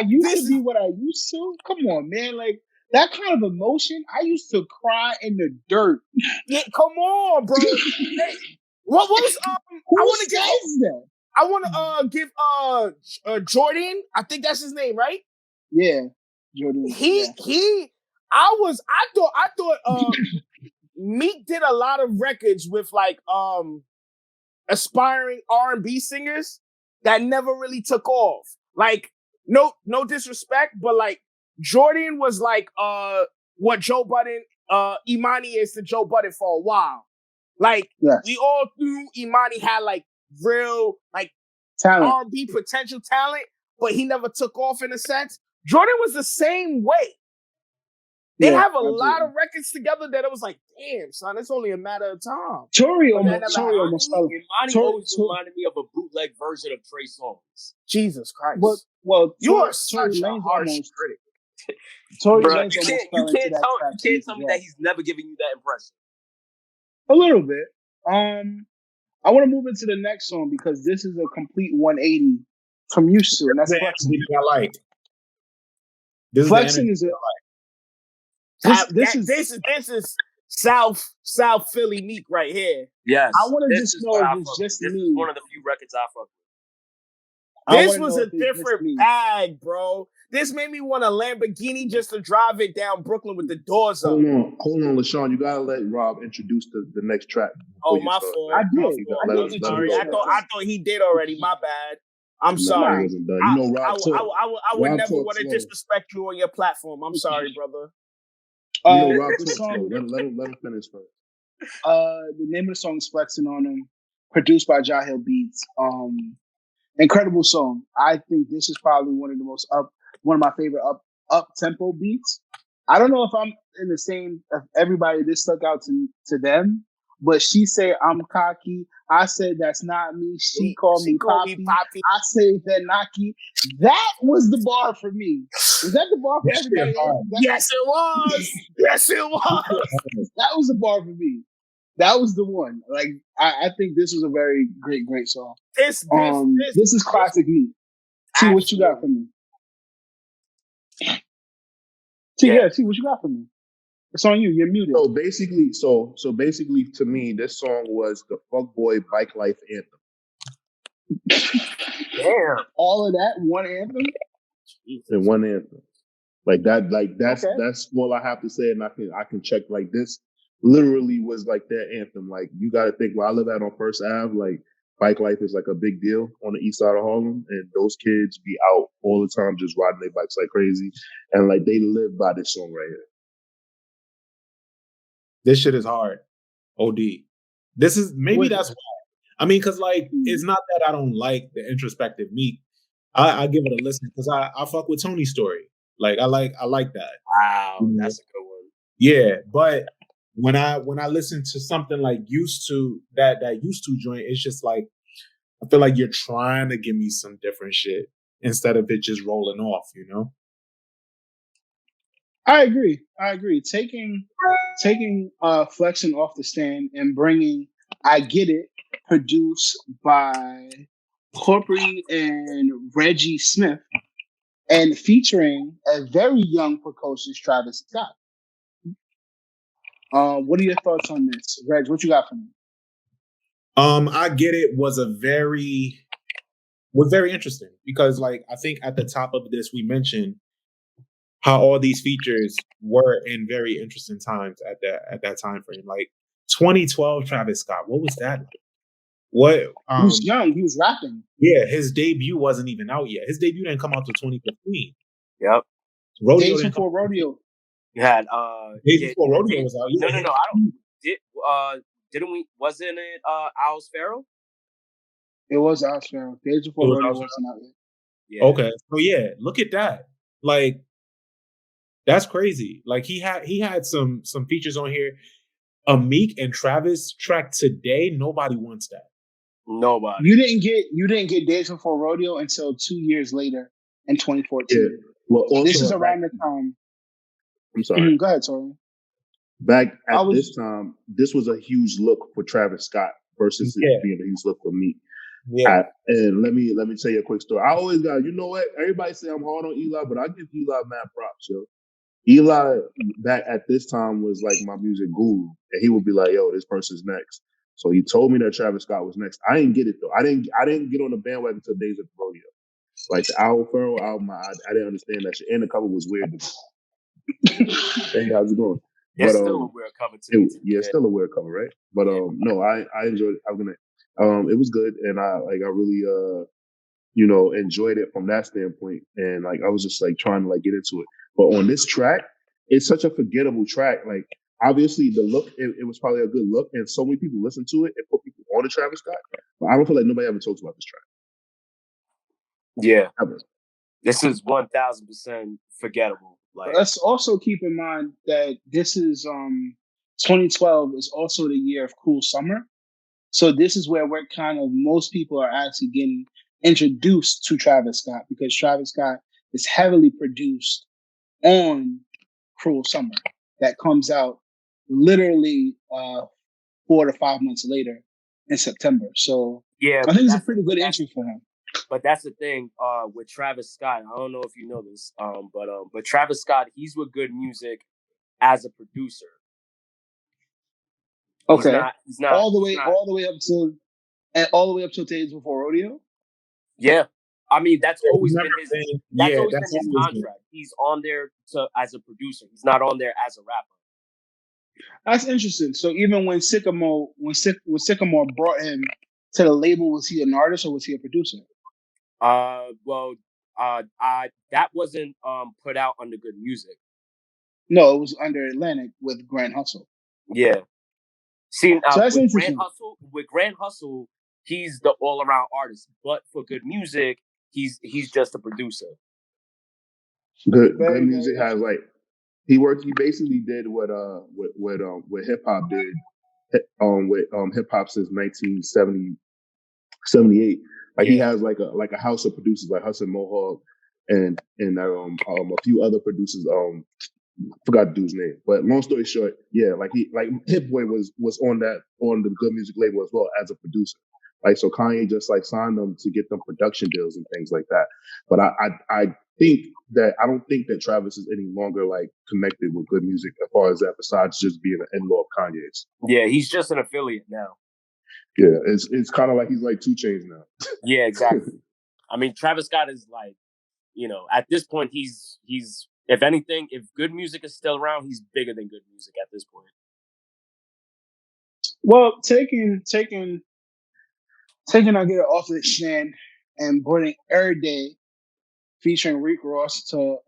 used to be what I used to. Come on, man. Like that kind of emotion, I used to cry in the dirt. Yeah, come on, bro. Hey, what was I want to give Jordan. I think that's his name, right? Yeah, Jordan. I thought Meek did a lot of records with like aspiring R&B singers that never really took off. Like no disrespect, but like Jordan was like what Joe Budden Imani is to Joe Budden for a while. Like we all knew Imani had like real like talent. R&B potential talent, but he never took off in a sense. Jordan was the same way. They have a lot of records together that it was like, damn, son, it's only a matter of time. Tori almost fell. Imani always reminded me of a bootleg version of Trey Songz. Jesus Christ. Well, you are such a harsh critic. Tory Bro, Lanez you can't tell me that he's never giving you that impression. A little bit. I want to move into the next song because this is a complete 180 from used to, and that's Flexing. I like. Flexing is a. This is South Philly Meek right here. Yes. I want to just know if it's just me. This is one of the few records I fuck with. This was a different bag, bro. This made me want a Lamborghini just to drive it down Brooklyn with the doors up. Hold on, LaShawn. You gotta let Rob introduce the next track. Oh, my fault. I did. Sorry. I thought he did already. My bad. I'm sorry. I would never want to disrespect you on your platform. I'm sorry, brother. Rob song, let him finish first. The name of the song is Flexing on Him, produced by Jahil Beats. Incredible song. I think this is probably one of my favorite up tempo beats. I don't know if I'm in the same. If everybody this stuck out to them. but she said I'm cocky. I said that's not me. She called me Poppy. I say that Naki. That was the bar for me. Was that the bar for everybody else? Yes, it was. Yes, it was. That was the bar for me. That was the one. Like I think this was a very great song. This is classic Meek. T, what you got for me? T, T, what you got for me? It's on you. You're muted. So basically, to me, this song was the fuckboy bike life anthem. Damn. All of that one anthem. And one anthem. Like that. Like that's all I have to say, and I can check. Like this, literally was like their anthem. Like you got to think where I live at on First Ave. Like bike life is like a big deal on the east side of Harlem, and those kids be out all the time just riding their bikes like crazy, and like they live by this song right here. This shit is hard. OD. This is maybe that's why. I mean, because like it's not that I don't like the introspective Meek. I give it a listen because I fuck with Tony's story. Like I like that. Wow, that's a good one. Yeah, but when I listen to something like used to that used to joint, it's just like I feel like you're trying to give me some different shit instead of it just rolling off, you know? I agree. Taking Flexing off the stand and bringing I Get It, produced by Corpy and Reggie Smith, and featuring a very young precocious Travis Scott. What are your thoughts on this? Reg, what you got for me? I Get It was very interesting because like I think at the top of this we mentioned how all these features were in very interesting times at that time frame. Like 2012 Travis Scott, what was that like? What he was young, he was rapping. Yeah, his debut wasn't even out yet. His debut didn't come out till 2015. Yep. Days Before Rodeo. You had Days Before Rodeo was out. Yeah. No, I don't wasn't it Owls Pharaoh? It was Owls Pharaoh. Days Before Rodeo wasn't out yet. Yeah. Okay. So yeah, look at that. Like that's crazy. Like he had some features on here. A Meek and Travis track today, nobody wants that. Nobody. You didn't get Days Before Rodeo until 2 years later in 2014. Yeah. Well, also this is around the time. I'm sorry. Go ahead, Tori. Back at this time, this was a huge look for Travis Scott versus it being a huge look for Meek. Yeah. And let me tell you a quick story. I always got, you know what? Everybody say I'm hard on Eli, but I give Eli mad props, yo. Eli back at this time was like my music guru, and he would be like, "Yo, this person's next." So he told me that Travis Scott was next. I didn't get it though. I didn't get on the bandwagon until Days of the Rodeo. Like the Owl Pharaoh album, I didn't understand that shit, and the cover was weird. Hey, how's it going? It's still a weird cover too. Still a weird cover, right? But no, I enjoyed it. It was good, and I really enjoyed it from that standpoint, and like I was just like trying to like get into it. But on this track, it's such a forgettable track. Like obviously the look, it was probably a good look, and so many people listened to it and put people on the Travis Scott. But I don't feel like nobody ever talks about this track. Yeah, ever. This is 1000% forgettable. Like let's also keep in mind that this is 2012 is also the year of Cruel Summer. So this is where we're kind of most people are actually getting introduced to Travis Scott because Travis Scott is heavily produced on Cruel Summer that comes out literally 4 to 5 months later in September. So yeah, I think it's a pretty good entry for him. But that's the thing with Travis Scott. I don't know if you know this, but Travis Scott, he's with good music as a producer. Okay, he's not all the way up to Days Before Rodeo. Yeah, I mean that's always been his. That's always been his contract. He's on there as a producer. He's not on there as a rapper. That's interesting. So even when Sycamore brought him to the label, was he an artist or was he a producer? That wasn't put out under Good Music. No, it was under Atlantic with Grand Hustle. Yeah. See, so that's with Grand Hustle, he's the all-around artist. But for Good Music, he's just a producer. Good Music has like he basically did what hip hop did with hip hop since 1978. Like he has like a house of producers like Hudson Mohawk and a few other producers. Forgot the dude's name, but long story short, yeah, like Hit Boy was on the Good Music label as well as a producer. Like so, Kanye just like signed them to get them production deals and things like that. But I don't think that Travis is any longer like connected with Good Music as far as that, besides just being an in-law of Kanye's. Yeah, he's just an affiliate now. Yeah, it's kind of like he's like 2 Chainz now. Yeah, exactly. I mean, Travis Scott is like, at this point, he's if anything, if Good Music is still around, he's bigger than Good Music at this point. Well, taking I get it off the stand and bringing Every Day featuring Rick Ross to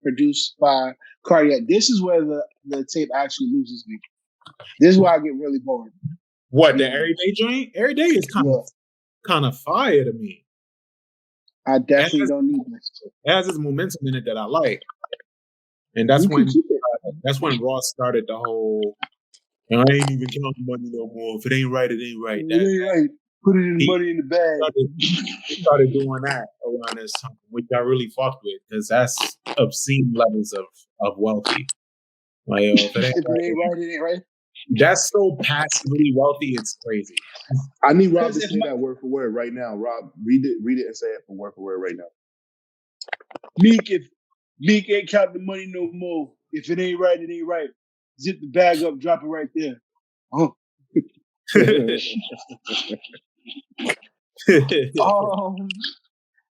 produced by Cardiac. This is where the tape actually loses me. This is where I get really bored. What, the Everyday joint? Everyday is kind of fire to me. I definitely don't need this. It has this momentum in it that I like. And that's when Ross started the whole, I ain't even counting money no more. If it ain't right, it ain't right. It ain't right. Put it in the money in the bag. He started doing that around this time, which I really fucked with because that's obscene levels of wealthy. Like, if it ain't right, it ain't right. That's so passively wealthy, it's crazy. I need Rob to say that word for word right now. Rob, read it and say it for word right now. Meek ain't counting the money no more. If it ain't right, it ain't right. Zip the bag up, drop it right there. Oh.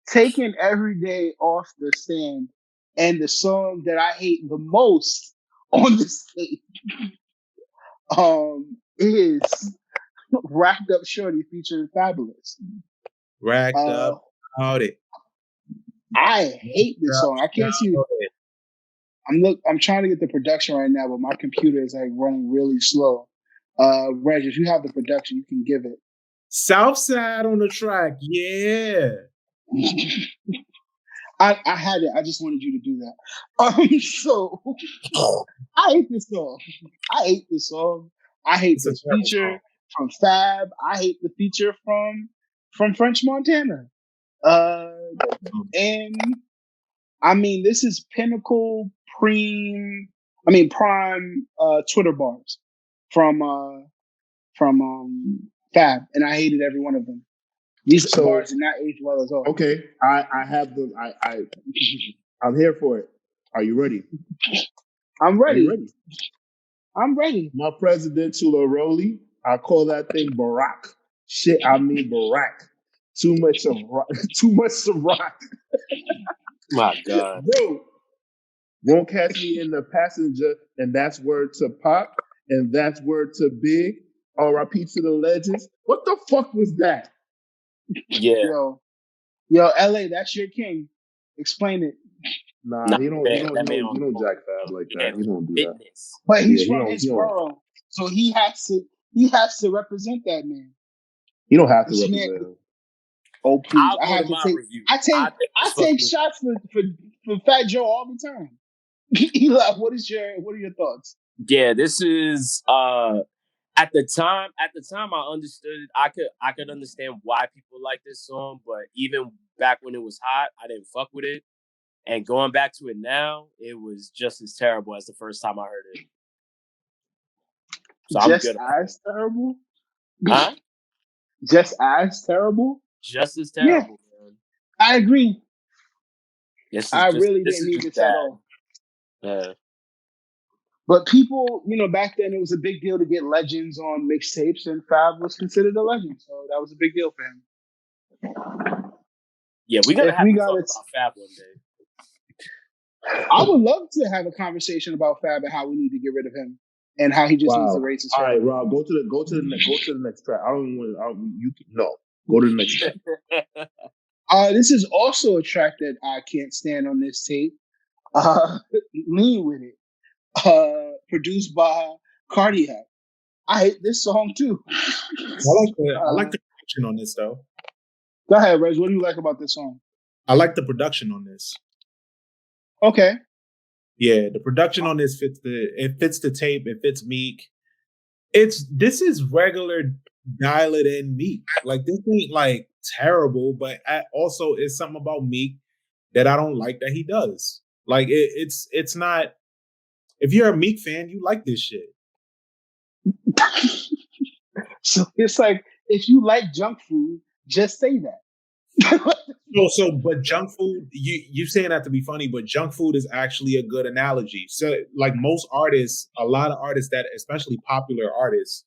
Taking Every Day off the stand and the song that I hate the most on this tape is Racked Up Shorty featuring Fabulous. Racked Up Out It. I hate this song. I can't see it. I'm trying to get the production right now, but my computer is like running really slow. Regg, if you have the production, you can give it. Southside on the track, yeah. I had it. I just wanted you to do that. So I hate this song. I hate this feature from Fab. I hate the feature from French Montana. And I mean, this is pinnacle prime Twitter bars from Fab, and I hated every one of them. These bars did not age well at all. Okay, I have them. I'm here for it. Are you ready? I'm ready. I'm ready. My presidential Rolly, I call that thing Barack. Shit, I mean Barack. Too much of rock. My God. Bro, won't catch me in the passenger, and that's word to Pop, and that's word to Big. R.I.P. to the legends. What the fuck was that? Yeah. Yo, LA, that's your king. Explain it. Nah, he don't jack Fab like that. He don't do that. But he's from his borough, so he has to represent that man. You don't have to represent him. Oh please! I take shots for Fat Joe all the time. Eli, what are your thoughts? Yeah, this is at the time I understood it. I could understand why people like this song, but even back when it was hot, I didn't fuck with it. And going back to it now, it was just as terrible as the first time I heard it. So I'm good. As terrible? Huh? Just as terrible? Just as terrible, man. I agree. I really this didn't need this bad. at all. Yeah. But people, back then it was a big deal to get legends on mixtapes, and Fab was considered a legend, so that was a big deal for him. Yeah, we're gonna have to talk about Fab one day. I would love to have a conversation about Fab and how we need to get rid of him and how he just needs to raise his. All right, Rob, go to the next track. I don't want you. No, go to the next track. This is also a track that I can't stand on this tape. Lean With It, produced by Cardiac. I hate this song too. I like the production on this though. Go ahead, Regg. What do you like about this song? I like the production on this. Okay. Yeah, the production on this fits the tape. It fits Meek. This is regular dial it in Meek. Like this ain't like terrible, but also it's something about Meek that I don't like that he does. Like it's not. If you're a Meek fan, you like this shit. So it's like if you like junk food, just say that. But junk food, you saying that to be funny, but junk food is actually a good analogy. So, like most artists, a lot of artists that, especially popular artists,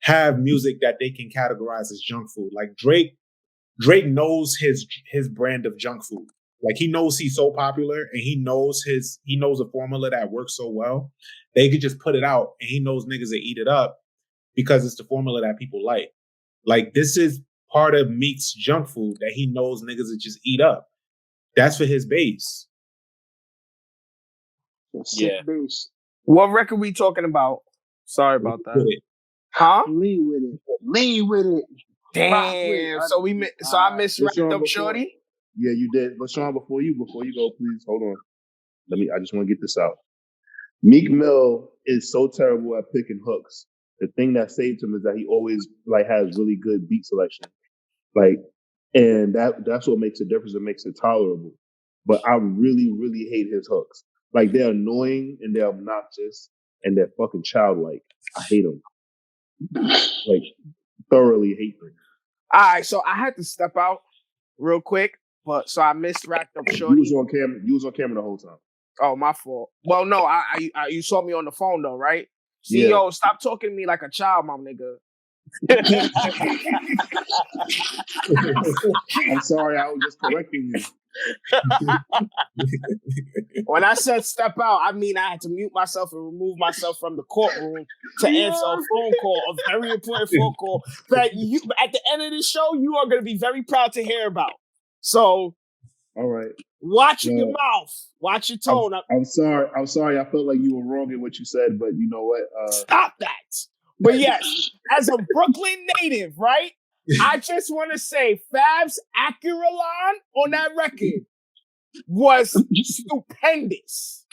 have music that they can categorize as junk food. Like Drake knows his brand of junk food. Like he knows he's so popular, and he knows a formula that works so well. They could just put it out, and he knows niggas that eat it up because it's the formula that people like. Like this is part of Meek's junk food that he knows niggas would just eat up. That's for his base. Yeah. Base. What record we talking about? Sorry about that. Huh? Lean with it. Lean with it. Damn. So I miswrapped up Shorty? Yeah, you did. But Sean, before you go, please hold on. I just want to get this out. Meek Mill is so terrible at picking hooks. The thing that saved him is that he always like has really good beat selection. Like, and that's what makes a difference and makes it tolerable. But I really, really hate his hooks. Like they're annoying and they're obnoxious and they're fucking childlike. I hate them. Like thoroughly hate them. All right, so I had to step out real quick, but so I miswrapped up Shorty. You was on camera the whole time. Oh, my fault. Well, no, I you saw me on the phone though, right? See, Yeah. yo, stop talking to me like a child, my nigga. I'm sorry, I was just correcting you. When I said step out, I mean I had to mute myself and remove myself from the courtroom to answer a phone call, a very important phone call that you, at the end of the show, you are going to be very proud to hear about. So, all right, watch your mouth, watch your tone. I'm sorry. I felt like you were wrong in what you said, but you know what? Stop that. But yes, as a Brooklyn native, right? I just want to say Fab's Acura-line on that record was stupendous.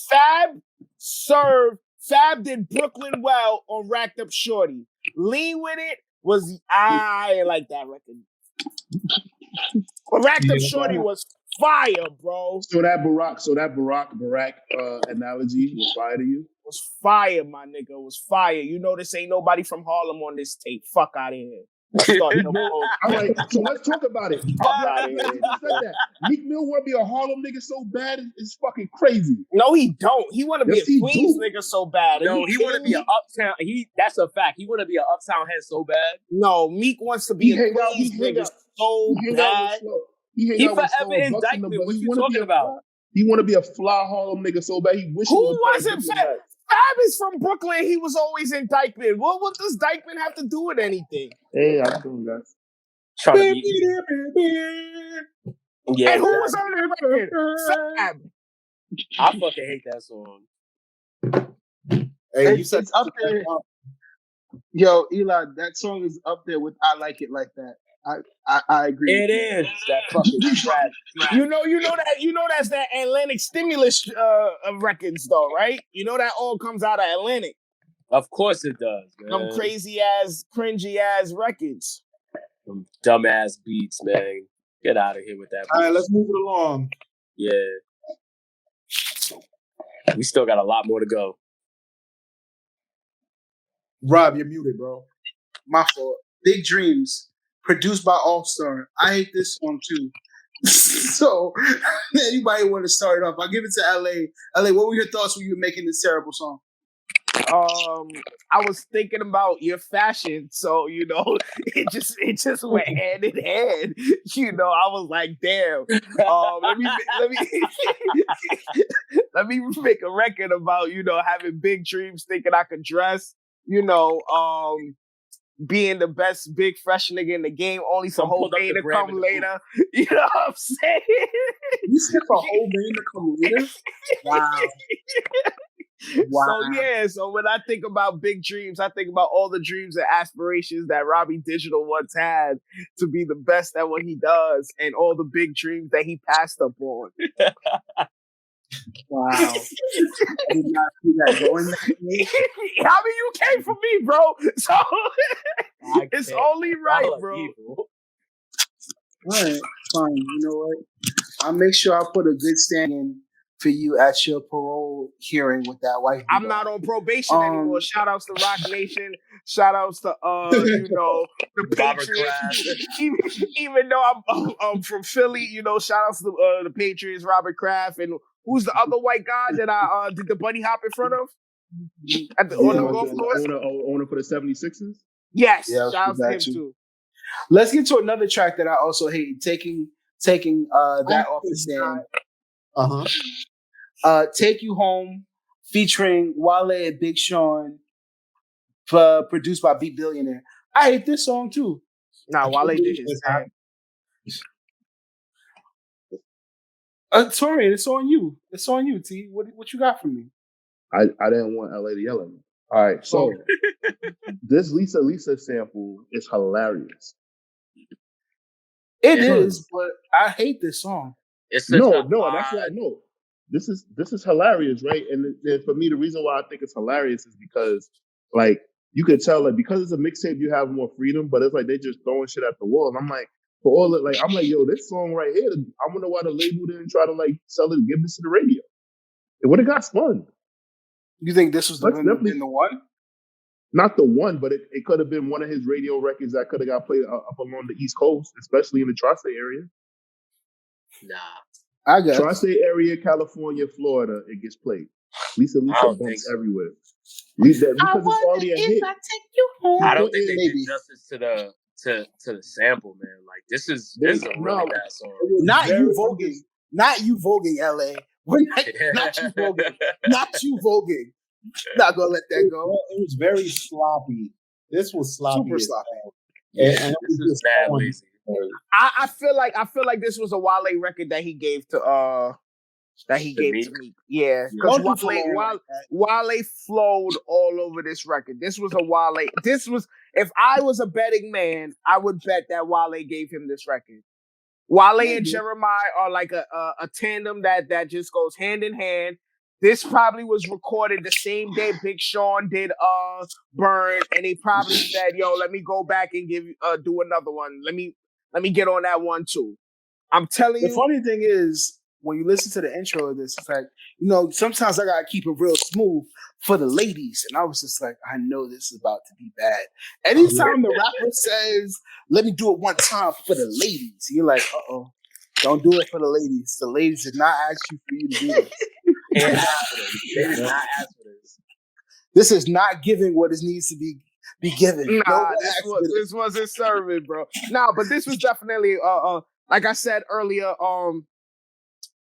Fab did Brooklyn well on Racked Up Shorty. Lean with it was, I ain't like that record. But Racked Up Shorty was fire, bro. So that Barack analogy was fire to you? Was fire, my nigga. It was fire. You know this ain't nobody from Harlem on this tape. Fuck out of here. All right, so let's talk about it. Meek Mill want to be a Harlem nigga so bad, it's fucking crazy. No, he don't. He want to be a Queens nigga so bad. No, he want to be an uptown. That's a fact. He want to be an uptown head so bad. No, Meek wants to be a Queens nigga so bad. He forever indictment. What you talking about? He want to be a fly Harlem nigga so bad. He wish. Who wasn't Fab? Fab is from Brooklyn. He was always in Dykeman. What does Dykeman have to do with anything? Hey, I'm doing that. Yeah. And who was on that record? Fab. I fucking hate that song. Hey, it's up there. Yo, Eli, that song is up there with "I Like It Like That." I agree. It is that fucking trash. You know that's that Atlantic Stimulus of records though, right? You know that all comes out of Atlantic. Of course it does, man. Them crazy ass, cringy ass records. Them dumbass beats, man. Get out of here with that. All right, let's move it along. Yeah. We still got a lot more to go. Rob, you're muted, bro. My fault. Big Dreams. Produced by All Star. I hate this song too. So, anybody want to start it off? I'll give it to LA. LA, what were your thoughts when you were making this terrible song? I was thinking about your fashion, so you know, it just went hand in hand. You know, I was like, damn. Let me make a record about, you know, having big dreams, thinking I could dress. You know, being the best big fresh nigga in the game, only for whole day to come later. You know what I'm saying? You said for whole day to come later? Wow. Wow. So when I think about big dreams, I think about all the dreams and aspirations that Robbie Digital once had to be the best at what he does, and all the big dreams that he passed up on. Wow. I did not see that going that way. I mean, you came for me, bro. So it's only right, Y'all are bro. evil. All right, fine. You know what? I'll make sure I put a good stand in for you at your parole hearing with that wife. I'm not on probation anymore. Shout outs to Rock Nation. Shout outs to the Robert Patriots. Kraft. Even though I'm from Philly, shout outs to the Patriots, Robert Kraft, and who's the other white guy that I did the bunny hop in front of on the golf course? Owner for the 76ers? Yes, Yeah, shout outs to him too. Let's get to another track that I also hate. Taking that off the stand. Take You Home, featuring Wale and Big Sean, produced by Beat Billionaire. I hate this song too. Nah, Wale did his thing. Taurian, it's on you. It's on you, T. What you got for me? I didn't want LA to yell at me. All right, so this Lisa sample is hilarious. It is, but I hate this song. No, that's why I know. This is hilarious, right? And for me, the reason why I think it's hilarious is because, like, you could tell, like, because it's a mixtape, you have more freedom, but it's like they just throwing shit at the wall. And I'm like, yo, this song right here, I wonder why the label didn't try to like sell it, give this to the radio. It would have got spun. You think this was the one? Not the one, but it could have been one of his radio records that could have got played up along the East Coast, especially in the tri-state area. Nah. I guess. Tri-state area, California, Florida, it gets played. Lisa bumps everywhere. Because it's already a hit. I don't think they did justice to the sample, man. Like this is a really bad song. Not you voguing, LA. Not you voguing. Not you voguing. Not gonna let that go. It was very sloppy. This was sloppy. Super sloppy. And this is bad lazy. I feel like this was a Wale record that he gave to Meek. Yeah, because Wale flowed all over this record. This was a Wale. This was, if I was a betting man, I would bet that Wale gave him this record. Wale and Jeremiah are like a tandem that just goes hand in hand. This probably was recorded the same day Big Sean did Burn, and he probably said, "Yo, let me go back and do another one. Let me get on that one too." I'm telling you. The funny thing is, when you listen to the intro of this, it's like, sometimes I gotta keep it real smooth for the ladies, and I was just like, I know this is about to be bad. Anytime the rapper says, "Let me do it one time for the ladies," you're like, don't do it for the ladies. The ladies did not ask you for you to do this. They did not ask for this. This is not giving what it needs to be given. Nah, this wasn't serving, bro. Nah, but this was definitely like I said earlier,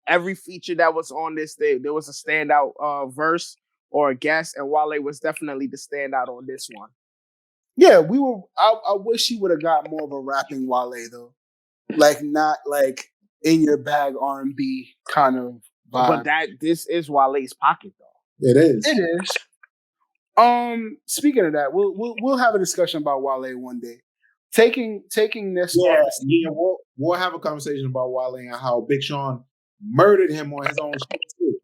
every feature that was on this, there was a standout verse or a guest, and Wale was definitely the standout on this one. Yeah, I wish he would have got more of a rapping Wale though, like not like in your bag R&B kind of vibe. But this is Wale's pocket though. It is. It is. Speaking of that, we'll have a discussion about Wale one day. Taking this. Yeah, we'll have a conversation about Wale and how Big Sean murdered him on his own shit too.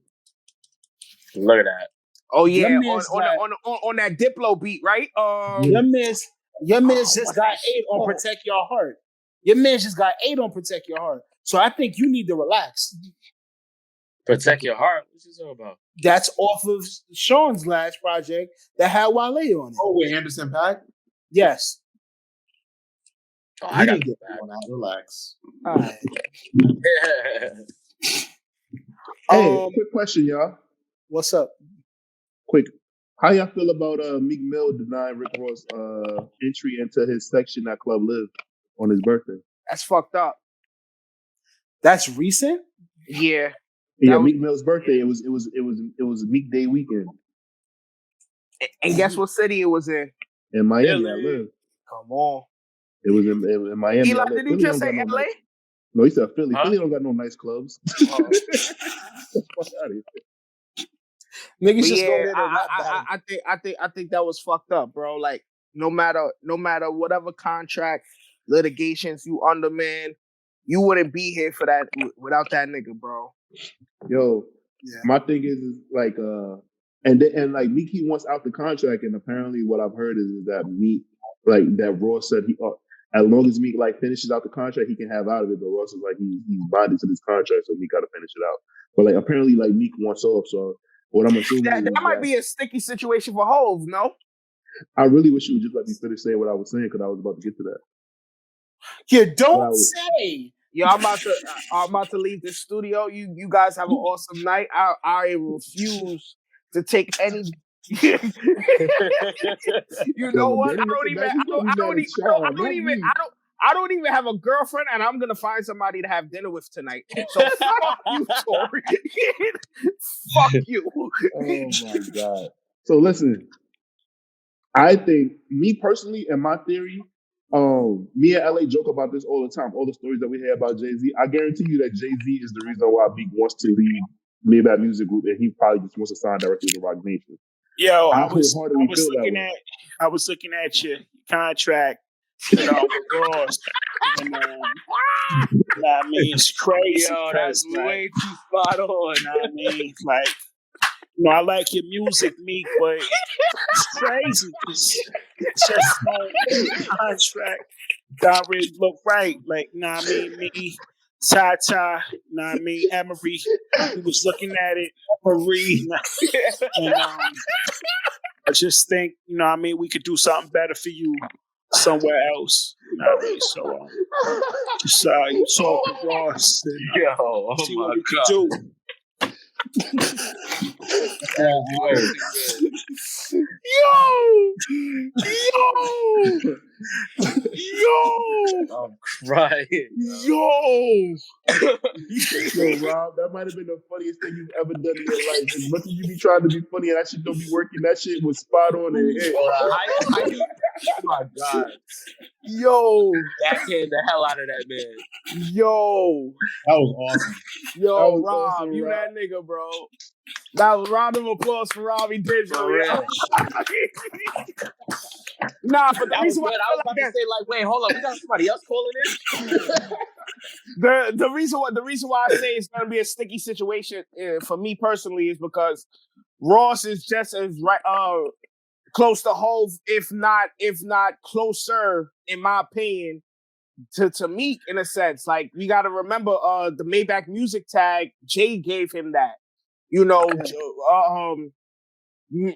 Look at that. Oh yeah, on that Diplo beat, right? Your man just got 8 on Protect Your Heart. Your man just got 8 on Protect Your Heart. So I think you need to relax. Protect Your Heart? What's this all about? That's off of Sean's last project that had Wale on it. Oh, with Anderson .Paak? Yes. Oh, I got to get that one out. Relax. All right. Hey, quick question, y'all. What's up? Quick. How y'all feel about Meek Mill denying Rick Ross entry into his section at Club Live on his birthday? That's fucked up. That's recent? Yeah. Yeah, Meek Mill's birthday. It was Meek Day weekend. And guess what city it was in? In Miami, I live. Come on. It was in Miami. Eli, did you just say LA? No, he said Philly. Philly don't got no nice clubs. Fuck out of here. Niggas just yeah, go there to rap I think that was fucked up, bro. Like no matter whatever contract litigations you under, man, you wouldn't be here for that without that nigga, bro. Yo, My thing is like and like Meek, he wants out the contract, and apparently what I've heard is that Meek, like that Ross said he as long as Meek like finishes out the contract, he can have out of it. But Ross is like he's bonded to this contract, so Meek got to finish it out. But like apparently like Meek wants off, so what I'm assuming that might be a sticky situation for Hov. No, I really wish you would just let me finish saying what I was saying because I was about to get to that. You don't say. Yo, I'm about to leave the studio. You guys have an awesome night. I refuse to take any. You know what? I don't even have a girlfriend, and I'm gonna find somebody to have dinner with tonight. So fuck you, Tori. Fuck you. Oh my god. So listen, I think me personally, and my theory, me and LA joke about this all the time. All the stories that we hear about Jay-Z, I guarantee you that Jay-Z is the reason why Meek wants to leave Maybach Music Group, and he probably just wants to sign directly to Rock Nation. Yo, I was looking at your contract, with Ross, and I mean, it's crazy. Yo, that's way too spot on. I mean, like, I like your music, Meek, but it's crazy. It's just no contract don't really look right. Like, I mean, me, Tata, I mean, Emery, he was looking at it, Marie, and I just think, I mean, we could do something better for you somewhere else. I mean, so just you talk with Ross and see what we can do. Yo! I'm crying. Yo, Rob, that might have been the funniest thing you've ever done in your life. As much as you be trying to be funny and that shit don't be working, that shit was spot on in the head. Oh my god. Yo, backhand the hell out of that man. Yo, that was awesome. Yo, Rob, awesome, you that nigga, bro. That was a round of applause for Rob. He did, bro. Nah, but the reason why I was about to say, like, wait, hold on, we got somebody else calling in. The reason why I say it's gonna be a sticky situation for me personally is because Ross is just as close to Hov, if not closer, in my opinion, to Meek in a sense. Like, we got to remember the Maybach Music tag. Jay gave him that.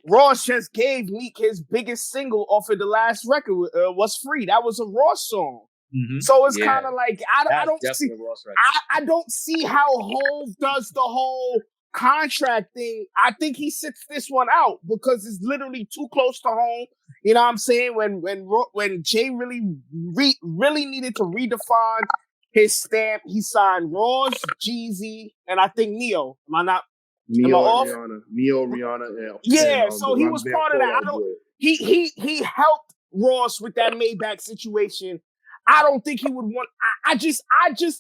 Ross just gave Meek his biggest single off of the last record was Free. That was a Ross song. Mm-hmm. So it's kind of like I don't see how Hov does the whole contract thing. I think he sits this one out because it's literally too close to home. You know what I'm saying? When Jay really needed to redefine his stamp, he signed Ross, Jeezy, and I think Neo. Am I not? Neo, Rihanna, and yeah. So he was part of that. He helped Ross with that Maybach situation. I don't think he would want. I just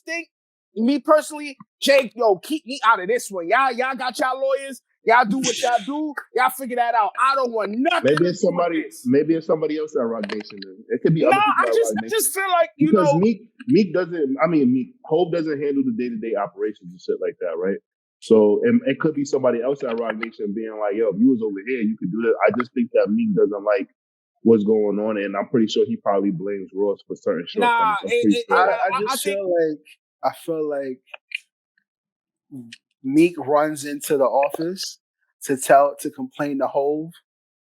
think, me personally, Jake, keep me out of this one. Y'all got y'all lawyers. Y'all do what y'all do. Y'all figure that out. I don't want nothing. Maybe it's somebody else at Rock Nation. It could be other people. I just feel like because Meek doesn't. I mean, Hov doesn't handle the day-to-day operations and shit like that, right? So it could be somebody else at Rock Nation being like, "Yo, if you was over here, you could do this." I just think that Meek doesn't like what's going on, and I'm pretty sure he probably blames Ross for certain shortcomings. I feel like Meek runs into the office to complain to Hov,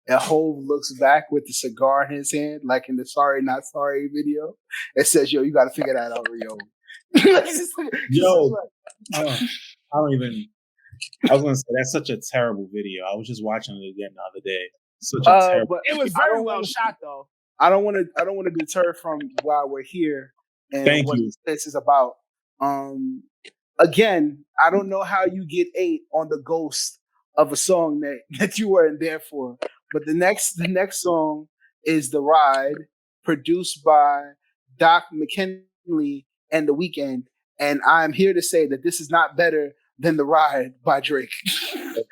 and Hov looks back with the cigar in his hand, like in the Sorry Not Sorry video, and says, "Yo, you got to figure that out, yo." I don't even. I was gonna say that's such a terrible video. I was just watching it again the other day. Such a terrible. But it was very well shot, though. I don't want to deter from why we're here and what this is about. Again, I don't know how you get 8 on the ghost of a song that you weren't there for. But the next song is The Ride, produced by Doc McKinley and The Weeknd. And I'm here to say that this is not better than The Ride by Drake.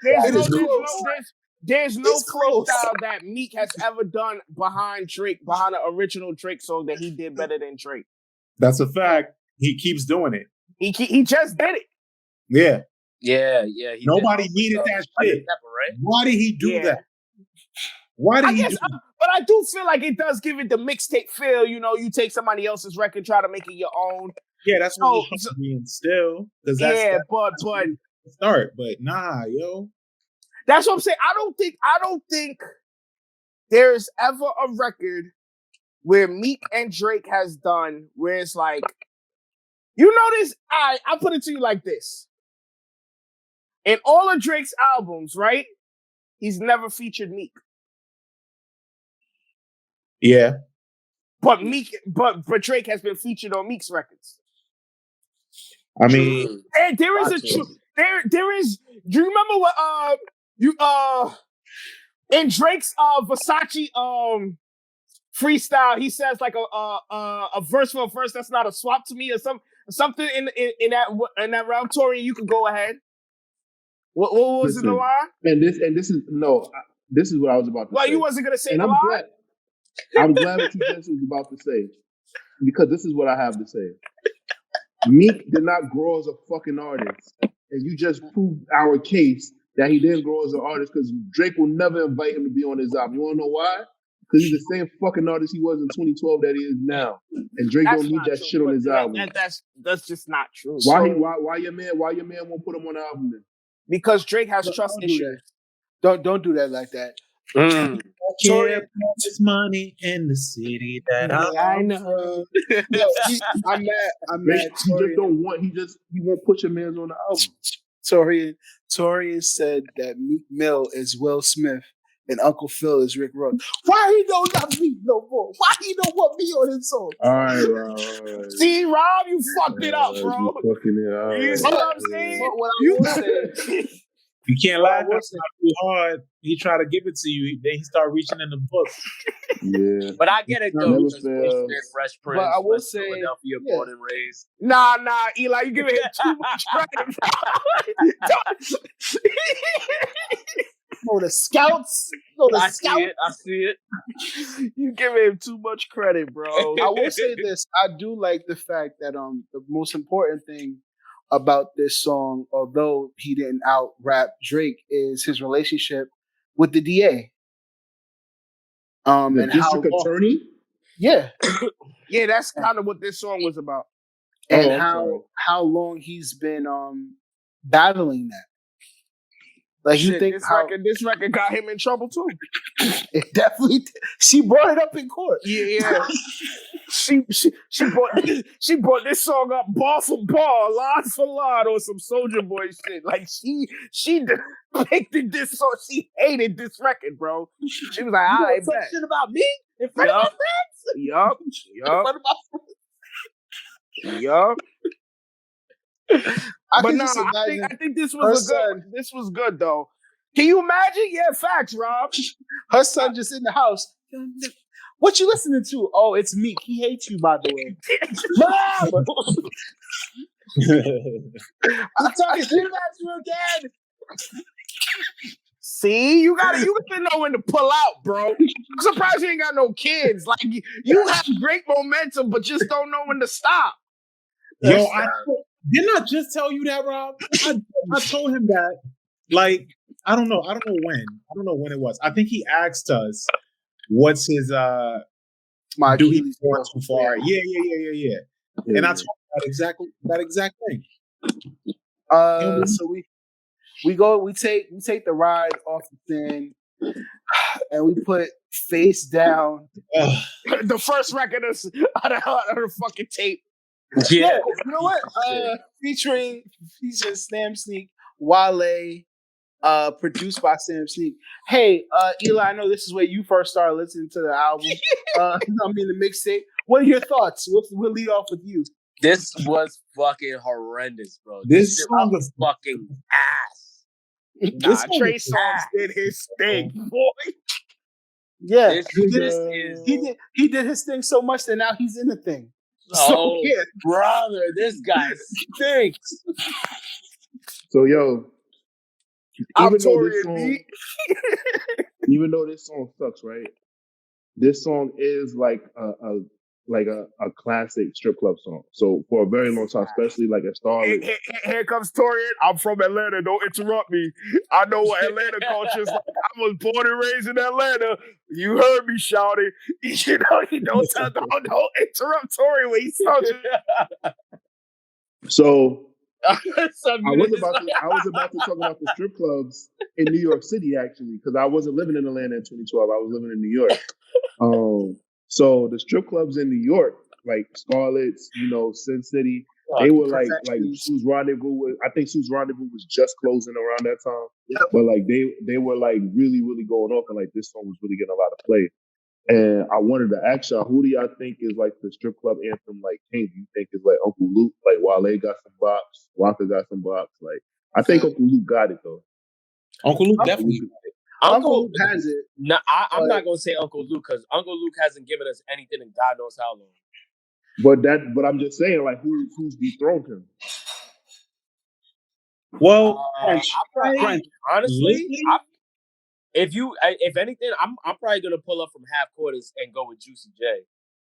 There's no freestyle that Meek has ever done behind an original Drake song that he did better than Drake. That's a fact. He keeps doing it. He just did it. Yeah. Yeah. Nobody needed that shit. Pepper, right? Why did he do that? Why did he do that? But I do feel like it does give it the mixtape feel. You know, you take somebody else's record, try to make it your own. Yeah, that's what he's being still. But start. But nah, yo. That's what I'm saying. I don't think there's ever a record where Meek and Drake has done where it's like, you know this. I'll put it to you like this. In all of Drake's albums, right? He's never featured Meek. Yeah. But Drake has been featured on Meek's records. I mean, and there is there is. Do you remember what in Drake's Versace freestyle? He says like a verse for a verse that's not a swap to me, or something in that round. Taurian, you can go ahead. What was the line? And this is what I was about to say. Well, you wasn't gonna say and the line. I'm glad what you just was about to say, because this is what I have to say. Meek did not grow as a fucking artist, and you just proved our case that he didn't grow as an artist, because Drake will never invite him to be on his album. You want to know why? Because he's the same fucking artist he was in 2012 that he is now, and Drake don't need that shit on his album. That's just not true. Why your man won't put him on the album then? Because Drake has trust issues. Don't do that like that. Taurian his money in the city that I know. I'm mad. He won't put your man's on the album. Taurian said that Meek Mill is Will Smith and Uncle Phil is Rick Ross. Why he don't got Meek no more? Why he don't want me on his song? All right, Rob. See, Rob, you fucked it up, bro. You fucking it up. You see what I'm saying? What I will say. You can't laugh too hard. He try to give it to you, then he start reaching in the book. Yeah, but I get it though. Fresh Prince, but I will say, Philadelphia, born and raised. Nah, Eli, you giving him too much credit. The scouts. I see it. You giving him too much credit, bro. I will say this. I do like the fact that the most important thing about this song, although he didn't out rap Drake, is his relationship with the DA. The district attorney? Yeah. Yeah, that's kind of what this song was about. And how long he's been battling that. Like, you think this record got him in trouble too? It definitely did. She brought it up in court. Yeah. she brought this song up bar for bar, line for line, or some Soulja Boy shit. Like she depicted this song. She hated this record, bro. She was like, "I ain't shit about me in front of my friends." Yup. I think this was this was good though. Can you imagine? Yeah, facts, Rob. Her son just in the house. What you listening to? Oh, it's Meek. He hates you, by the way. Mom! I'm talking shit about you again. See, you gotta know when to pull out, bro. I'm surprised you ain't got no kids. Like you have great momentum, but just don't know when to stop. Yo, didn't I just tell you that, Rob? I told him that. Like, I don't know when it was. I think he asked us, "What's his my do he go too far?" Yeah. And I told him that exact thing. So we take the ride off the thing, and we put Face Down, the first record of the fucking tape. Yeah, you know what? Featuring Sam Sneak, Wale, produced by Sam Sneak. Hey, Eli, I know this is where you first started listening to the album. The mixtape. What are your thoughts? We'll lead off with you. This was fucking horrendous, bro. This song was fucking ass. Trey Songz did his thing, boy. Yeah, he did his thing so much that now he's in the thing. Oh, brother, this guy stinks. So, yo, even though this song sucks, right? This song is like a like a classic strip club song. So for a very long time, especially like at Starlet. Here comes Taurian. I'm from Atlanta. Don't interrupt me. I know what Atlanta culture is like. I was born and raised in Atlanta. You heard me shouting. You know, don't interrupt Taurian when he's talking. So I was about to talk about the strip clubs in New York City, actually, because I wasn't living in Atlanta in 2012. I was living in New York. So the strip clubs in New York, like Scarlett's, Sin City, they were like Sue's Rendezvous. I think Sue's Rendezvous was just closing around that time. Yep. But like they were like really, really going off, and like this song was really getting a lot of play. And I wanted to ask y'all, who do y'all think is like the strip club anthem? Like, king? Do you think is like Uncle Luke? Like Wale got some bops, Waka got some bops. Like, I think Uncle Luke got it though. Uncle Luke definitely. Uncle Luke has it. No, I'm not gonna say Uncle Luke because Uncle Luke hasn't given us anything in God knows how long. But I'm just saying, like, who's dethroned him? Well, honestly, if anything, I'm probably gonna pull up from half quarters and go with Juicy J.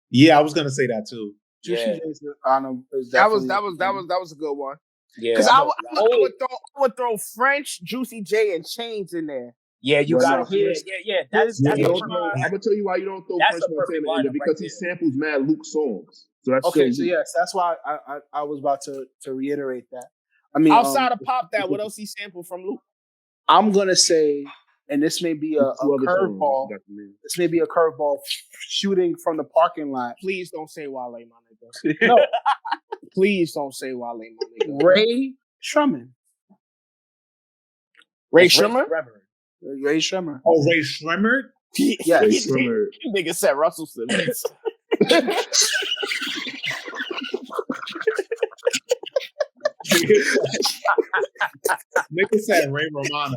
Yeah, I was gonna say that too. Juicy J that was a good one. Yeah, because I would throw French, Juicy J, and Chains in there. Yeah, you got it. Yeah. That's I'm gonna tell you why you don't throw French Montana in there, because he samples mad Luke songs. So that's okay. So yes, that's why I was about to reiterate that. I mean, outside of Pop That, what else he sampled from Luke? I'm gonna say, and this may be a curveball. This may be a curveball shooting from the parking lot. Please don't say Wale, my nigga. No, please don't say Wale, my nigga. Ray Sherman. Ray Sherman. Ray Sherman. Oh, Ray Sherman? Yeah. Ray Sherman. Nigga said Russell Simmons. Nigga said Ray Romano.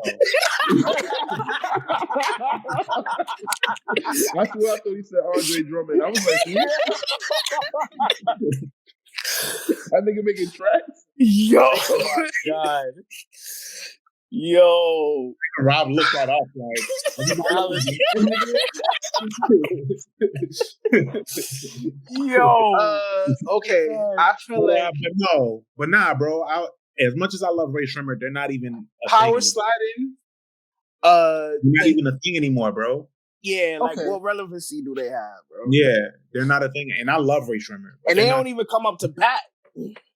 I thought he said Andre Drummond. I was like, yeah. That nigga making tracks. Yo, oh my God. Yo, Rob looked that up okay. I feel like, but nah, bro. As much as I love Ray Sherman, they're not even power sliding. They're not even a thing anymore, bro. Yeah, like what relevancy do they have, bro? Yeah, they're not a thing, and I love Ray Sherman, and they don't even come up to bat.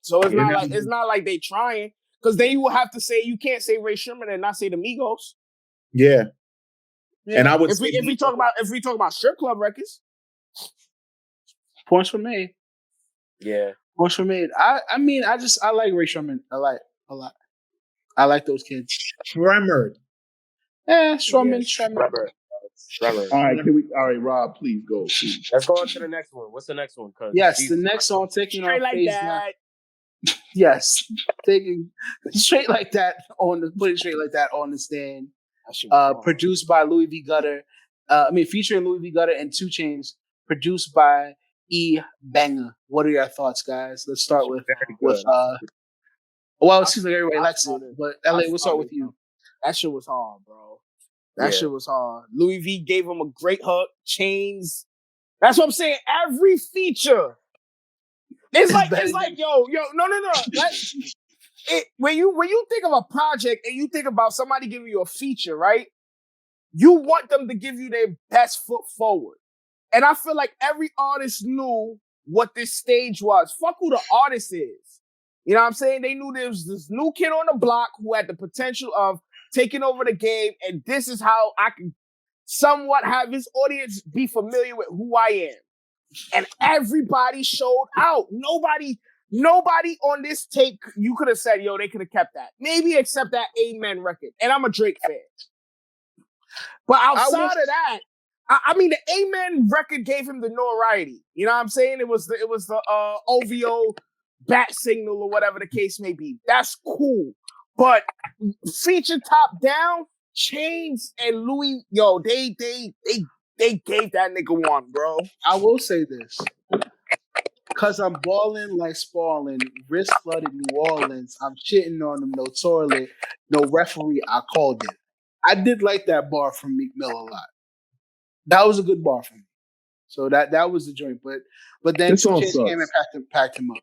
So it's not like they trying. Because then you will have to say, you can't say Ray Sherman and not say the Migos. Yeah. And I would if we talk about strip club records. Points were made. Yeah. Points were made. I like Ray Sherman a lot. I like those kids. Shremmer. Shremmer. All right, Rob, please go. Please. Let's go on to the next one. What's the next one? Yes, the next one taking on like that. Yes, taking straight like that putting straight like that on the stand. Produced by Louis V. Gutter. Featuring Louis V. Gutter and 2 Chainz. Produced by E. Banger. What are your thoughts, guys? Let's start with well, it seems like everybody likes it, but LA, we'll start with you. That shit was hard, bro. That shit was hard. Louis V gave him a great hook. Chainz. That's what I'm saying. Every feature. It's like yo, no. When you think of a project and you think about somebody giving you a feature, right? You want them to give you their best foot forward. And I feel like every artist knew what this stage was. Fuck who the artist is. You know what I'm saying? They knew there was this new kid on the block who had the potential of taking over the game, and this is how I can somewhat have his audience be familiar with who I am. And everybody showed out. Nobody on this tape, you could have said, yo, they could have kept that. Maybe except that Amen record. And I'm a Drake fan. But outside of that, the Amen record gave him the notoriety. You know what I'm saying? It was the OVO bat signal or whatever the case may be. That's cool. But feature top down, Chainz and Louis, yo, they gave that nigga one, bro. I will say this. Because I'm balling like Spalding, wrist flooded New Orleans. I'm shitting on them, no toilet, no referee. I called it. I did like that bar from Meek Mill a lot. That was a good bar for me. So that was the joint. But then This 2 song Chainz came and sucks. packed him up.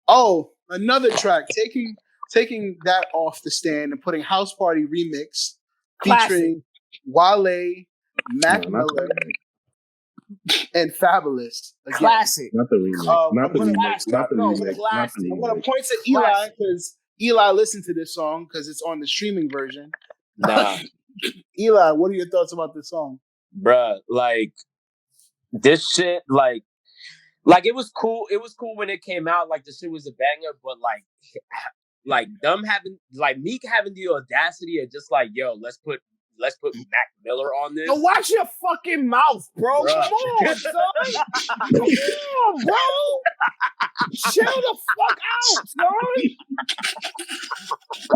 Oh, another track taking that off the stand and putting House Party remix Classic. featuring Wale, Mac No, not the Miller, remix. and Fabulous. Again. Classic. Not the remix. Not the I'm gonna- remix. Not the no, remix. Not the I'm gonna remix. point to Eli because Eli listened to this song because it's on the streaming version. Nah, Eli, what are your thoughts about this song? bruh, like this shit, like it was cool. It was cool when it came out. Like the shit was a banger, but like them having like Meek having the audacity of just like, yo, let's put Mac Miller on this. Yo, watch your fucking mouth, bro. Bruh. Come on, son. Come on, bro. Chill the fuck out, son.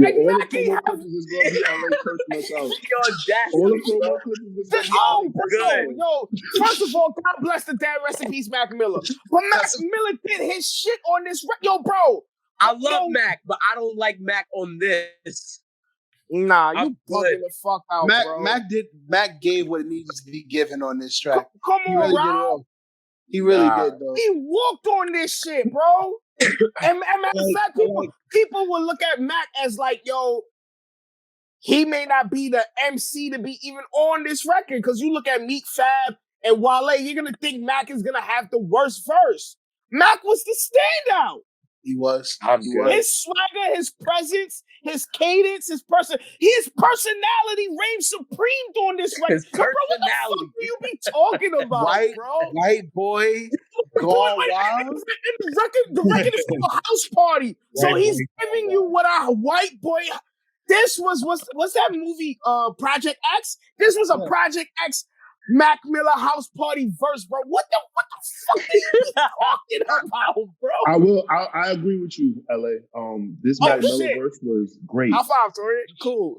Like, All the Mac ain't promo have- clips is gonna be LA cursing us out. The audacity, All the bro. promo clips is gonna be good. Yo, first of all, God bless the dead, rest in peace, Mac Miller. But Mac Miller did his shit on this. Yo, bro. I love Mac, but I don't like Mac on this. Nah, you I'm bugging good. the fuck out, Mac bro. Mac gave what it needed to be given on this track. Come He on, really did it Rob. all. He really Nah. did though. He walked on this shit, bro. and matter of fact, people will look at Mac as like, yo, he may not be the MC to be even on this record. Because you look at Meek, Fab, and Wale, you're going to think Mac is going to have the worst verse. Mac was the standout. He was. I'm He good. was. His swagger, his presence, his cadence, his personality reigned supreme on this record. His Bro, what the fuck personality. do you be talking about, White, bro? white boy gone wild. The record is called House Party. So White he's boy giving you what a white boy. This what's that movie? Project X. This was a Yeah. Project X Mac Miller House Party verse, bro. What the fuck are you talking about, bro? I agree with you, LA. This Oh, Mac Miller shit. verse was great. High five, Tori. Cool.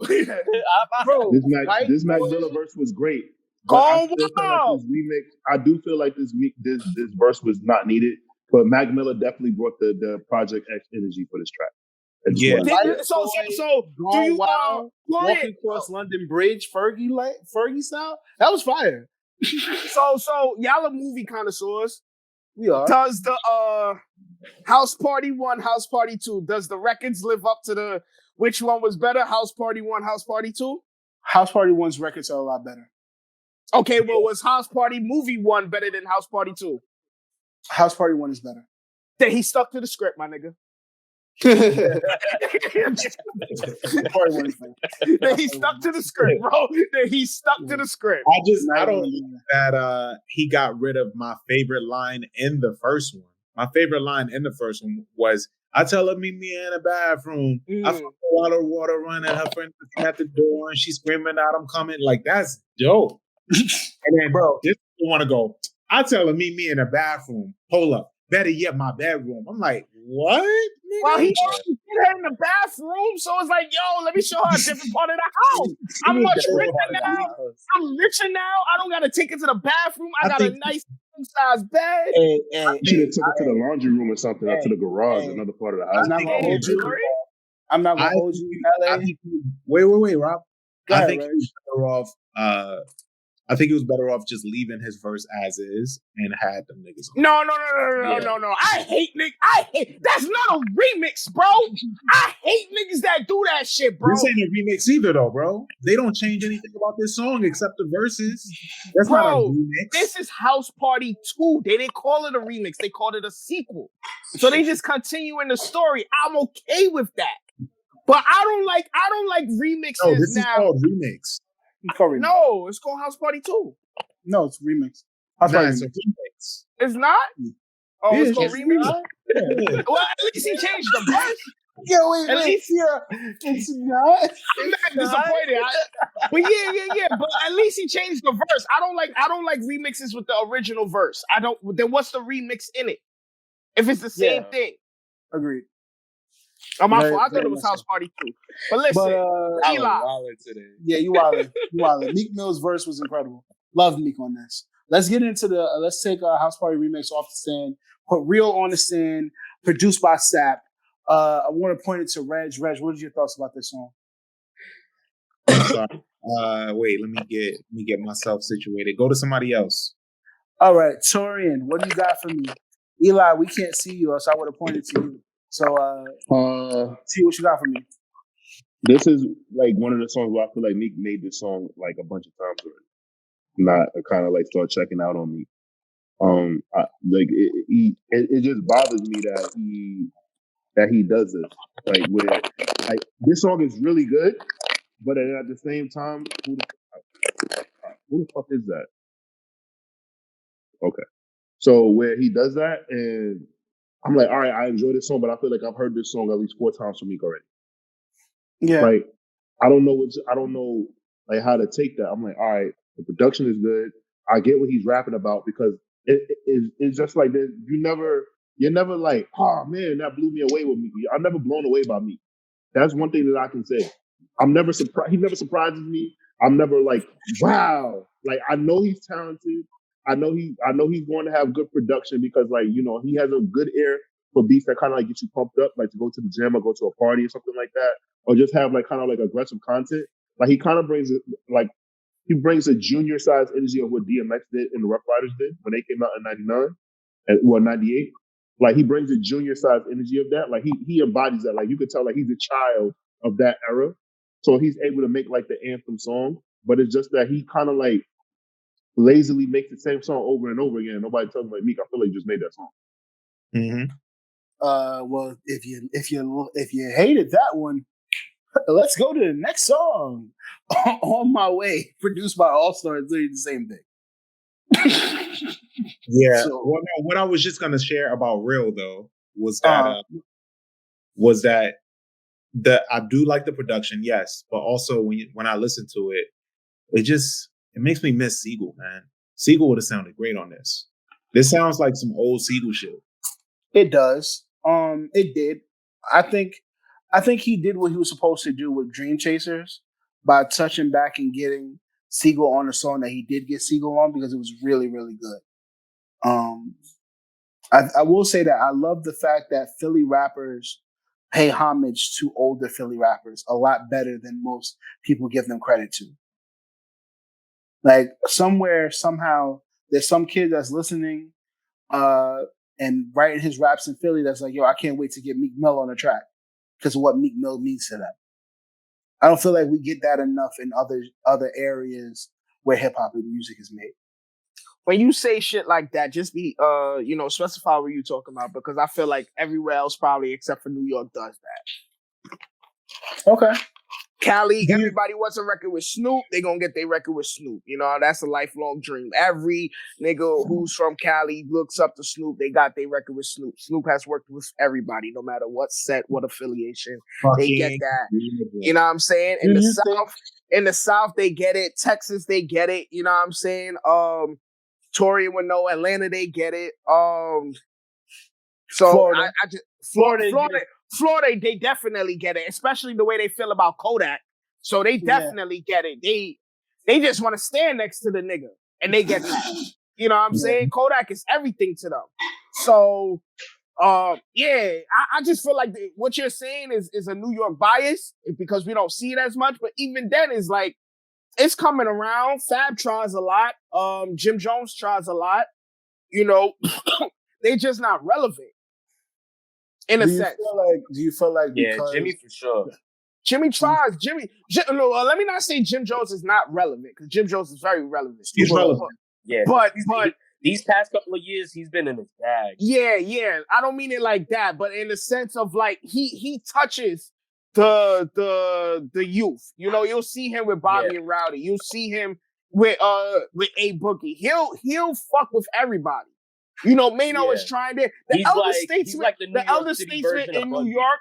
Bro, This white Mac boy- Miller verse was great. But I Go still feel wild. like this remix. I do feel like this verse was not needed. But Mac Miller definitely brought the Project X energy for this track. It's Yeah. what- So do gone you wild, Tori, walking across London Bridge, Fergie style. That was fire. so y'all are movie connoisseurs. We are. Does the House Party 1, House Party 2, does the records live up to the which one was better? House Party 1, House Party 2? House Party 1's records are a lot better. Okay, well, was House Party Movie 1 better than House Party 2? House Party 1 is better. Then he stuck to the script, my nigga. House Party 1 is better. Then he stuck to the script, bro. Then he stuck to the script. I don't think that he got rid of my favorite line in the first one. My favorite line in the first one was, I tell her meet me in the bathroom. I feel a lot of water running. Her friend at the door and she's screaming out, I'm coming. Like, that's dope. And then, bro, this want to go, I tell her meet me in the bathroom. Hold up. Better yet, my bedroom. I'm like, what? Well, he already did her in the bathroom, so it's like, yo, let me show her a different part of the house. I'm much richer now. I'm richer now. I don't got to take it to the bathroom. I got a nice size bed. You should have took it to the laundry room or something, or to the garage, another part of the house. I'm not gonna hold you. I'm not gonna hold you, LA. Wait, Rob. Go I ahead, think Ray. he was better off. I think he was better off just leaving his verse as is and had them niggas on. No. I hate niggas. That's not a remix, bro. I hate niggas that do that shit, bro. This ain't a remix either, though, bro. They don't change anything about this song except the verses. That's Bro, not a remix. This is House Party 2. They didn't call it a remix. They called it a sequel. So they just continue in the story. I'm okay with that. But I don't like remixes No, this is now. called remix. No, it's called House Party 2. No, it's remix. Nah, it's a remix. It's not? Oh, it's called It's remix? not. Yeah. Well, at least he changed the verse. Yo, wait, At least it's not. I'm not disappointed. But yeah. But at least he changed the verse. I don't like remixes with the original verse. I don't. Then what's the remix in it? If it's the same thing. Agreed. Oh, my Very- fault. I thought very it was much House Party 2. But listen, Eli. Yeah, you wildin'. Meek Mill's verse was incredible. Love Meek on this. Let's get into let's take our House Party remix off the stand, put Real on the stand, produced by Sap. I want to point it to Regg. Regg, what are your thoughts about this song? Sorry. Wait, let me get myself situated. Go to somebody else. All right, Taurian, what do you got for me? Eli, we can't see you, else I would have pointed to you. So see what you got for me. This is like one of the songs where I feel like Meek made this song like a bunch of times already. Not kind of like start checking out on me. It just bothers me that he does this. Like where like this song is really good, but then at the same time, who the fuck is that? Okay. So where he does that and I'm like, all right, I enjoy this song, but I feel like I've heard this song at least 4 times from Meek already. Yeah. Like, I don't know like how to take that. I'm like, all right, the production is good. I get what he's rapping about because it's just like this. You're never like, oh man, that blew me away with me. I'm never blown away by me. That's one thing that I can say. I'm never surprised. He never surprises me. I'm never like, wow. Like I know he's talented. I know he's going to have good production because like, you know, he has a good ear for beats that kind of like get you pumped up, like to go to the gym or go to a party or something like that, or just have like kind of like aggressive content. Like he kind of brings it like he brings a junior size energy of what DMX did and the Rough Riders did when they came out in '99 and 98. Like he brings a junior size energy of that. Like he embodies that. Like you could tell like he's a child of that era. So he's able to make like the anthem song, but it's just that he kind of like lazily makes the same song over and over again. Nobody tells him like Meek, I feel like you just made that song. Mm-hmm. Well, if you hated that one, let's go to the next song. On My Way, produced by All Stars, doing the same thing. Yeah. So, well, no, what I was just gonna share about Real though was that I do like the production, yes, but also when I listen to it, it makes me miss Siegel, man. Siegel would have sounded great on this. This sounds like some old Siegel shit. It does. It did. I think he did what he was supposed to do with Dreamchasers by touching back and getting Siegel on a song that he did get Siegel on because it was really, really good. I will say that I love the fact that Philly rappers pay homage to older Philly rappers a lot better than most people give them credit to. Like somewhere, somehow, there's some kid that's listening and writing his raps in Philly that's like, yo, I can't wait to get Meek Mill on the track because of what Meek Mill means to them. I don't feel like we get that enough in other areas where hip hop and music is made. When you say shit like that, just be specify what you're talking about because I feel like everywhere else probably except for New York does that. Okay. Cali, everybody wants a record with Snoop, they gonna get their record with Snoop. You know, that's a lifelong dream. Every nigga who's from Cali looks up to Snoop, they got their record with Snoop. Snoop has worked with everybody, no matter what set, what affiliation. They get that. You know what I'm saying? In the South, they get it. Texas, they get it. You know what I'm saying? Taurian would know. Atlanta, they get it. So Florida. Florida, they definitely get it, especially the way they feel about Kodak. So they definitely get it. They just want to stand next to the nigga, and they get that. You know what I'm saying? Kodak is everything to them. So, I just feel like what you're saying is a New York bias because we don't see it as much. But even then, it's like it's coming around. Fab tries a lot. Jim Jones tries a lot. You know, they just not relevant. In a sense. Do you feel like because Jimmy for sure. Jimmy tries. Let me not say Jim Jones is not relevant because Jim Jones is very relevant. He's relevant. But these past couple of years he's been in his bag. Yeah. I don't mean it like that, but in the sense of like he touches the youth. You know, you'll see him with Bobby and Rowdy. You'll see him with A Boogie. He'll fuck with everybody. You know, Mano is trying to. The elder statesmen in New York.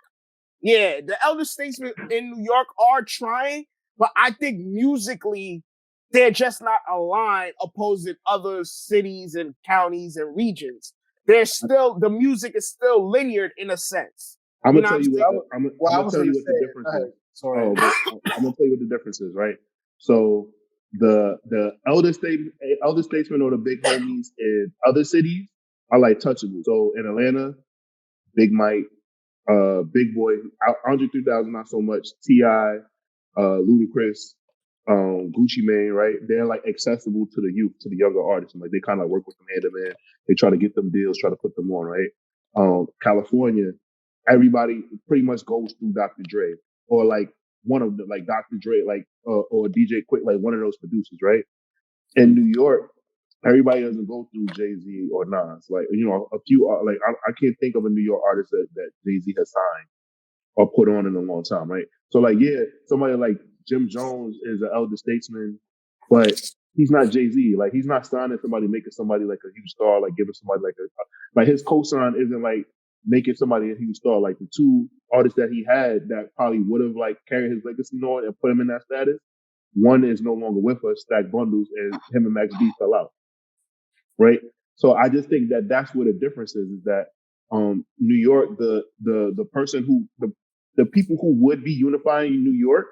Yeah, the elder statesmen in New York are trying, but I think musically they're just not aligned opposing other cities and counties and regions. The music is still linear in a sense. I'm gonna tell you what the difference is. I'm gonna tell you what the difference is, right? So the elder statesmen or the big homies in other cities are like touchable. So in Atlanta, Big Mike, Big Boy, Andre 3000, not so much. T.I., Ludacris, Gucci Mane, right? They're like accessible to the youth, to the younger artists, and like they kind of work with them hand in hand. They try to get them deals, try to put them on, right? California, everybody pretty much goes through Dr. Dre or like one of the like Dr. Dre, like or DJ Quick, like one of those producers, right? In New York, everybody doesn't go through Jay-Z or Nas. Like, you know, a few like I can't think of a New York artist that Jay-Z has signed or put on in a long time, right? So like, yeah, somebody like Jim Jones is an elder statesman, but he's not Jay-Z. Like he's not signing somebody, making somebody like a huge star, like giving somebody like his cosign isn't like making somebody a huge star. Like the two artists that he had that probably would have like carried his legacy on and put him in that status. One is no longer with us, Stack Bundles, and him and Max B fell out, right? So I just think that that's where the difference is that New York, the person who the people who would be unifying in New York,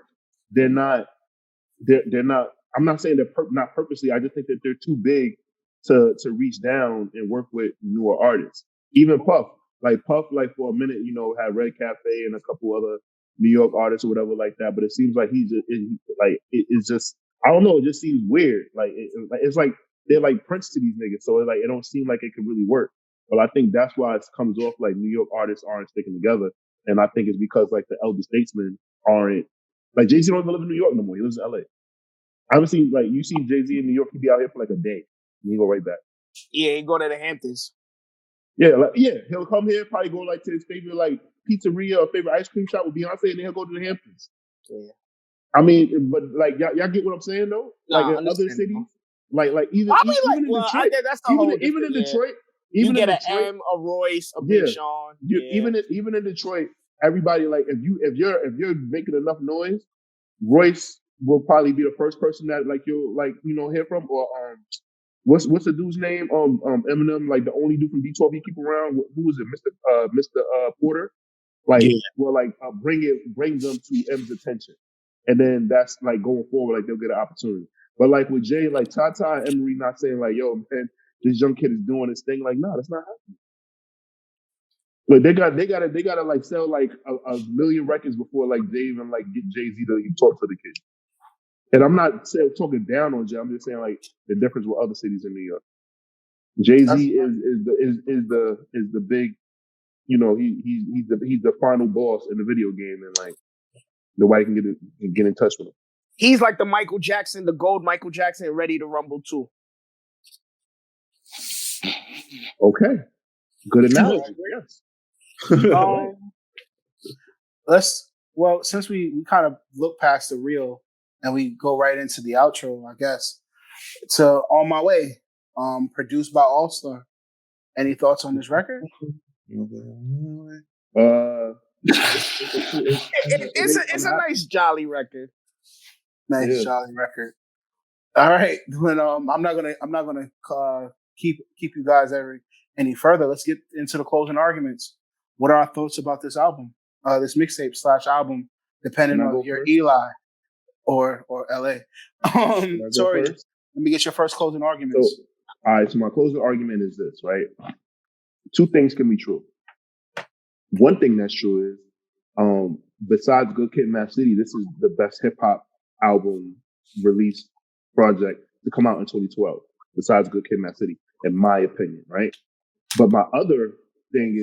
they're not. They're not. I'm not saying they're not purposely. I just think that they're too big to reach down and work with newer artists. Even Puff, like for a minute, you know, had Red Cafe and a couple other New York artists or whatever like that. But it seems like it's just I don't know. It just seems weird. It's like they're like Prince to these niggas. So it don't seem like it could really work. But I think that's why it comes off like New York artists aren't sticking together. And I think it's because like the elder statesmen aren't like Jay-Z don't even live in New York no more. He lives in LA. I haven't seen like you seen Jay-Z in New York, he'd be out here for like a day. And he go right back. Yeah, he go to the Hamptons. Yeah, he'll come here, probably go like to his favorite like pizzeria or favorite ice cream shop with Beyonce, and then he'll go to the Hamptons. Yeah. I mean, but like y'all get what I'm saying though? Like in other cities, like even in Detroit, that's a whole even in Detroit, you get an M, a Royce, a Big Sean. Even in Detroit, everybody like if you're making enough noise, Royce will probably be the first person that like you'll like hear from. Or what's the dude's name? Eminem, like the only dude from D12 he keep around. Who is it? Mr. Porter. Like will like bring them to M's attention, and then that's like going forward, like they'll get an opportunity. But like with Jay, like Tata and Emery not saying like, yo man, this young kid is doing this thing. Like, no, that's not happening. Like they gotta like sell like a million records before like they even like get Jay-Z to talk to the kid. And I'm not talking down on Jay. I'm just saying like the difference with other cities in New York. Jay-Z is the big, he's the final boss in the video game, and like nobody can get in touch with him. He's like the Michael Jackson, the gold Michael Jackson, Ready to Rumble 2. Okay, good analogy. Yes. Since we kind of look past the reel and we go right into the outro, I guess. To On My Way, produced by All Star. Any thoughts on this record? It's a nice jolly record. Jolly record. All right, when I'm not gonna keep you guys any further. Let's get into the closing arguments. What are our thoughts about this album, this mixtape / album, depending on your Eli or LA? Sorry, let me get your first closing arguments. So, all right, so my closing argument is this, right? Two things can be true. One thing that's true is, besides Good Kid, Mad City, this is the best hip hop album release project to come out in 2012. Besides Good Kid, Mad City, in my opinion, right? But my other thing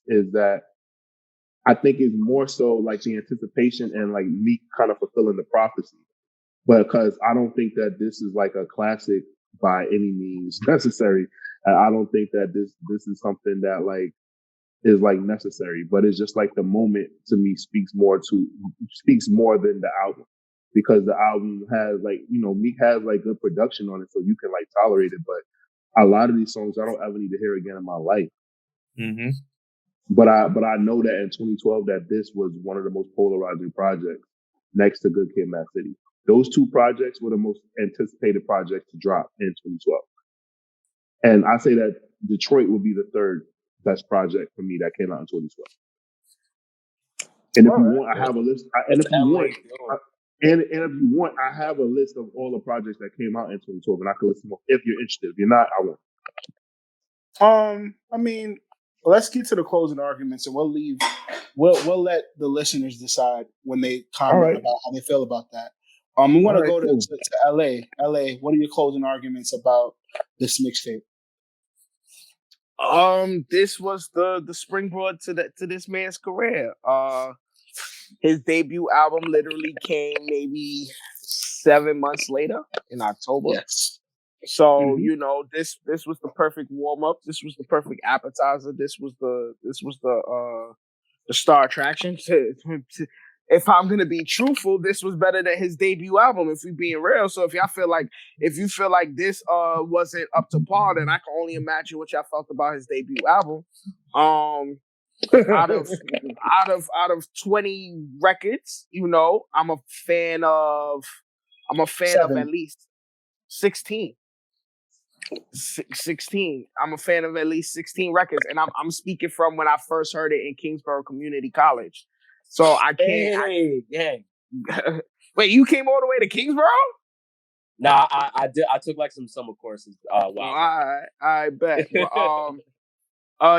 is that I think it's more so like the anticipation and like me kind of fulfilling the prophecy. But because I don't think that this is like a classic by any means necessary. I don't think that this is something that like is like necessary, but it's just like the moment to me speaks more than the album, because the album has like, Meek has like good production on it, so you can like tolerate it. But a lot of these songs I don't ever need to hear again in my life. Mm-hmm. But I know that in 2012 that this was one of the most polarizing projects next to Good Kid, Mad City. Those two projects were the most anticipated projects to drop in 2012. And I say that Detroit will be the third best project for me that came out in 2012. And if you want, I have a list. And if you want, I have a list of all the projects that came out in 2012, and I can list them off if you're interested. If you're not, I won't. I mean, let's get to the closing arguments, and we'll let the listeners decide when they comment about how they feel about that. I'm gonna Alright, go cool. to LA. LA, what are your closing arguments about this mixtape? This was the springboard to this man's career. His debut album literally came maybe 7 months later in October. Yes. So this was the perfect warm up. This was the perfect appetizer. This was the star attraction. If I'm gonna be truthful, this was better than his debut album. If we being real, so if you feel like this wasn't up to par, then I can only imagine what y'all felt about his debut album. Out of 20 records, I'm a fan of at least 16. 16. I'm a fan of at least 16 records, and I'm speaking from when I first heard it in Kingsborough Community College. So I can't. Wait, you came all the way to Kingsborough? Nah, I did. I took like some summer courses. I bet.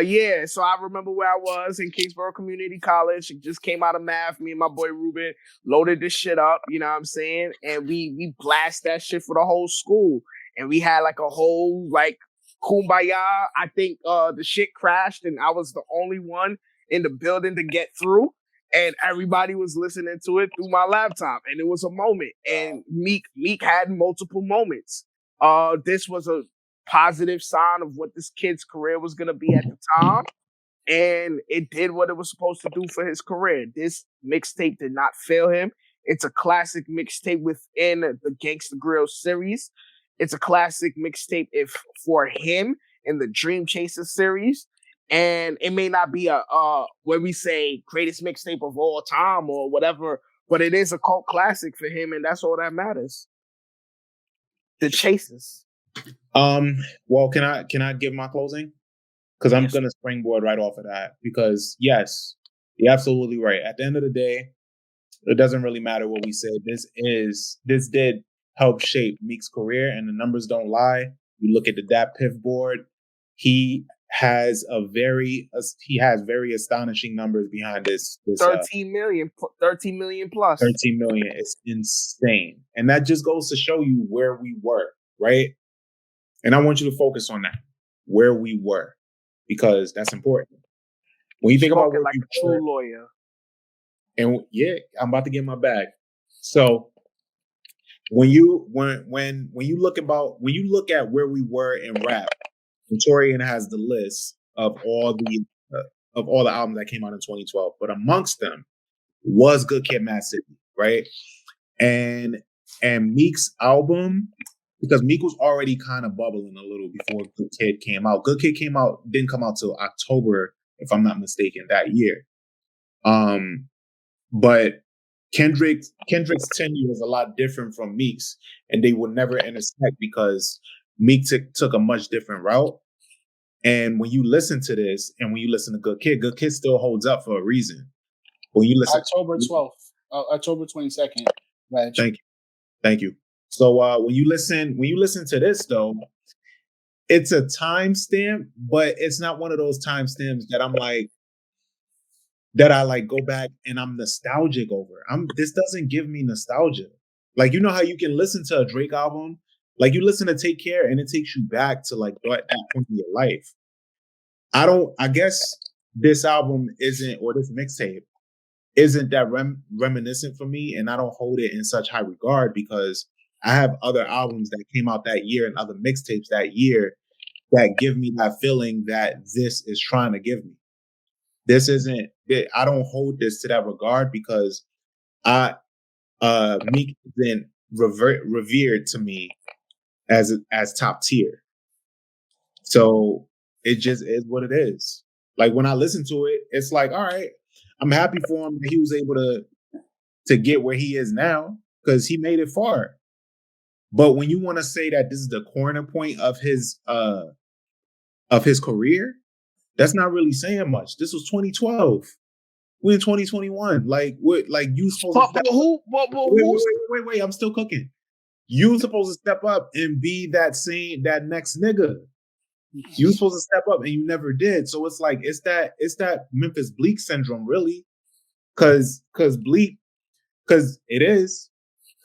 Yeah. So I remember where I was in Kingsborough Community College. It just came out of math. Me and my boy Ruben loaded this shit up. You know what I'm saying? And we blast that shit for the whole school. And we had like a whole like kumbaya. I think the shit crashed, and I was the only one in the building to get through. And everybody was listening to it through my laptop, and it was a moment. And Meek had multiple moments. This was a positive sign of what this kid's career was gonna be at the time, and it did what it was supposed to do for his career. This mixtape did not fail him. It's a classic mixtape within the Gangsta Grill series. It's a classic mixtape for him in the Dreamchasers series. And it may not be a where we say greatest mixtape of all time or whatever, but it is a cult classic for him, and that's all that matters. The Chasers. Well, can I give my closing? Because I'm gonna springboard right off of that. Because yes, you're absolutely right. At the end of the day, it doesn't really matter what we say. This did help shape Meek's career, and the numbers don't lie. You look at the Dat Piff board, he has very astonishing numbers behind this 13 million plus. 13 million is insane. And that just goes to show you where we were, right? And I want you to focus on that, where we were, because that's important. When you think about where like a true lawyer. And yeah, I'm about to get my bag. So when you look at where we were in rap, Taurian has the list of all the albums that came out in 2012, but amongst them was Good Kid, Mad City, right? And Meek's album, because Meek was already kind of bubbling a little before Good Kid came out. Good Kid didn't come out till October, if I'm not mistaken, that year. But Kendrick's tenure was a lot different from Meek's, and they would never intersect because Meek took a much different route. And when you listen to this, and when you listen to Good Kid still holds up for a reason. When you listen, October 12th, October 22nd. Reg. Thank you. So when you listen to this though, it's a timestamp, but it's not one of those timestamps that I'm like, that I like go back and I'm nostalgic over. This doesn't give me nostalgia. Like, you know how you can listen to a Drake album, like you listen to Take Care and it takes you back to like that point in your life. I guess this album isn't, or this mixtape isn't that reminiscent for me, and I don't hold it in such high regard because I have other albums that came out that year and other mixtapes that year that give me that feeling that this is trying to give me. This isn't, I don't hold this to that regard because Meek isn't revered to me as top tier. So it just is what it is. Like when I listen to it, it's like, all right, I'm happy for him that he was able to get where he is now because he made it far. But when you want to say that this is the corner point of his career, that's not really saying much. This was 2012. We're in 2021. Like what? Like you supposed to wait. I'm still cooking. You supposed to step up and be that next nigga. You supposed to step up and you never did. So it's like it's that Memphis Bleak syndrome, really. Cause it is.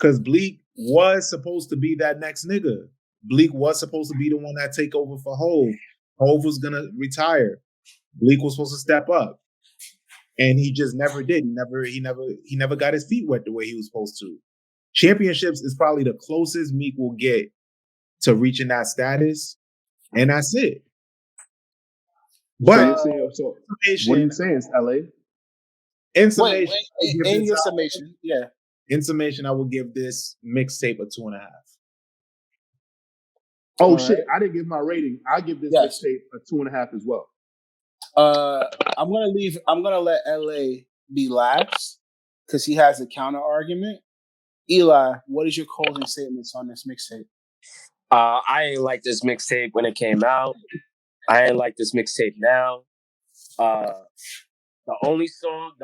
Because Bleak was supposed to be that next nigga. Bleak was supposed to be the one that take over for Hove. Hove was gonna retire. Bleak was supposed to step up, and he just never did. He never got his feet wet the way he was supposed to. Championships is probably the closest Meek will get to reaching that status, and that's it. But so what are you saying, LA? In summation, in your summation, yeah. In summation, I will give this mixtape a 2.5. Oh shit! Right. I didn't give my rating. I give this mixtape a 2.5 as well. I'm gonna let LA be last because he has a counter argument. Eli, what is your closing statements on this mixtape? I ain't like this mixtape when it came out. I ain't like this mixtape now. The only song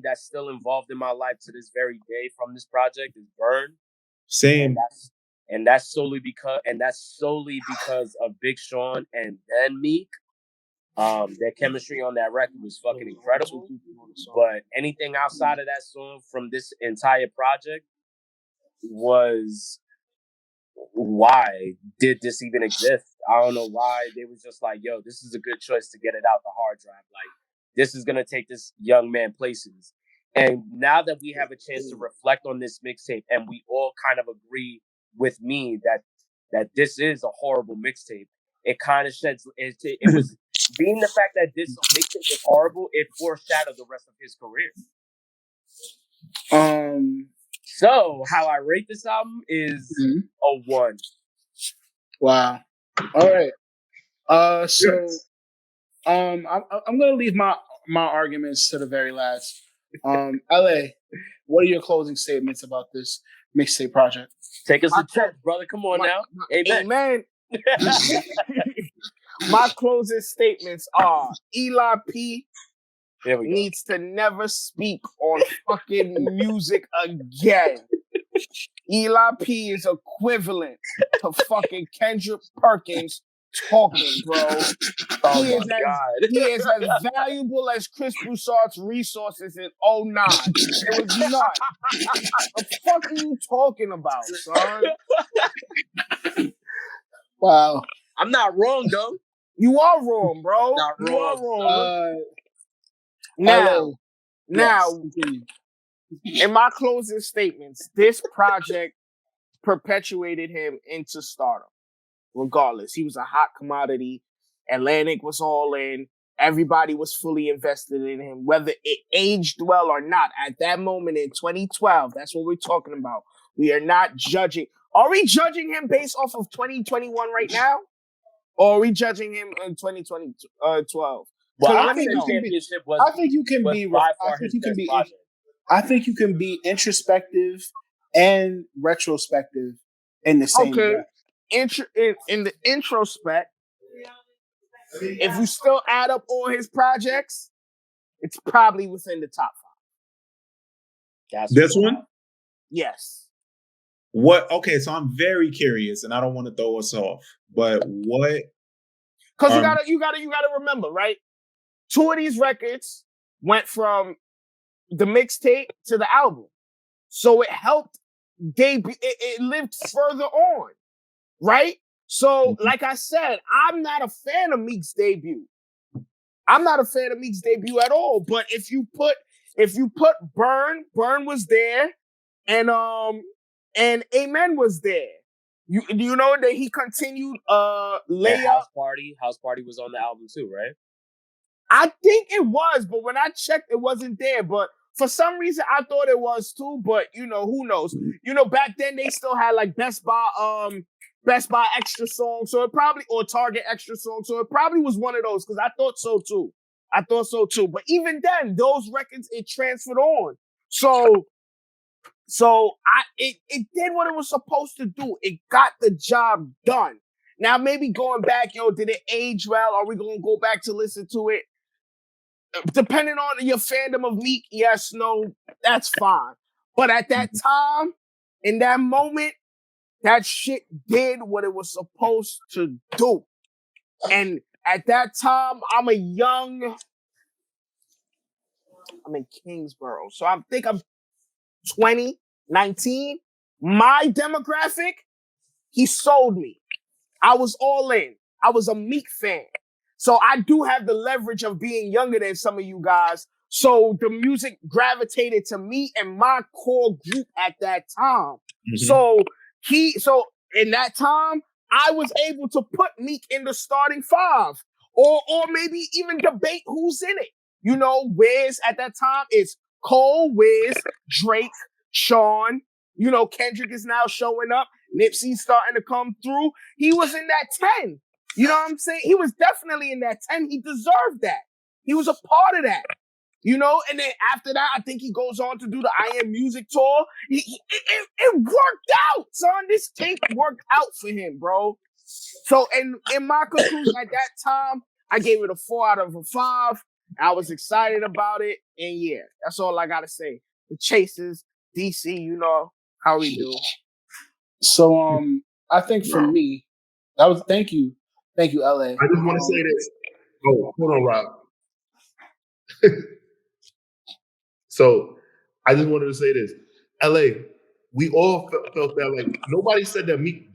that's still involved in my life to this very day from this project is Burn. Same. And that's solely because of Big Sean and then Meek. Their chemistry on that record was fucking incredible. But anything outside of that song from this entire project was, why did this even exist? I don't know why. They was just like, yo, this is a good choice to get it out the hard drive. Like, this is going to take this young man places. And now that we have a chance to reflect on this mixtape and we all kind of agree with me that this is a horrible mixtape, it kind of sheds, it was being the fact that this mixtape is horrible, it foreshadowed the rest of his career. So how I rate this album is a 1. Wow. All right. I'm gonna leave my arguments to the very last. LA, what are your closing statements about this mixtape project? Take us to church, brother. Come on now. Amen. My closing statements are Eli P needs to never speak on fucking music again. Eli P is equivalent to fucking Kendrick Perkins talking, bro. He is as valuable as Chris Broussard's resources in 2009. It was not. What the fuck are you talking about, son? Wow. I'm not wrong, though. You are wrong, bro. Not wrong. You are wrong. Now, in my closing statements, this project perpetuated him into stardom. Regardless, he was a hot commodity. Atlantic was all in. Everybody was fully invested in him, whether it aged well or not. At that moment in 2012, that's what we're talking about. We are not judging. Are we judging him based off of 2021 right now? Or are we judging him in 2012? Well, I think you can be introspective and retrospective in the same breath. In the introspect, if you still add up all his projects, it's probably within the top 5. This one? Yes. What? Okay, so I'm very curious, and I don't want to throw us off, but what? Because you gotta remember, right? 2 of these records went from the mixtape to the album, so it helped debut. It lived further on, right? So, like I said, I'm not a fan of Meek's debut. I'm not a fan of Meek's debut at all. But if you put Burn was there, and Amen was there. You know that he continued Layup. House Party was on the album too, right? I think it was, but when I checked, it wasn't there. But for some reason, I thought it was too. But who knows? Back then they still had like Best Buy extra songs, so it probably, or Target extra songs, so it probably was one of those, because I thought so too. But even then, those records, it transferred on. So it did what it was supposed to do. It got the job done. Now maybe going back, did it age well? Are we gonna go back to listen to it? Depending on your fandom of Meek, yes, no, that's fine. But at that time, in that moment, that shit did what it was supposed to do. And at that time, I'm in Kingsborough. So I think I'm 20, 19. My demographic, he sold me. I was all in. I was a Meek fan. So I do have the leverage of being younger than some of you guys. So the music gravitated to me and my core group at that time. So in that time, I was able to put Meek in the starting five or maybe even debate who's in it. You know, Wiz at that time is Cole, Wiz, Drake, Sean. You know, Kendrick is now showing up. Nipsey's starting to come through. He was in that 10. You know what I'm saying? He was definitely in that 10. He deserved that. He was a part of that. You know, and then after that, I think he goes on to do the I Am Music tour. It worked out, son. This tape worked out for him, bro. So, in my conclusion at that time, I gave it a 4 out of a 5. I was excited about it. And yeah, that's all I got to say. The Chasers, DC, you know how we do. So, I think for me, that was, thank you, LA. I just want to say this. Oh, hold on, Rob. So I just wanted to say this. LA, we all felt that, like, nobody said that Meek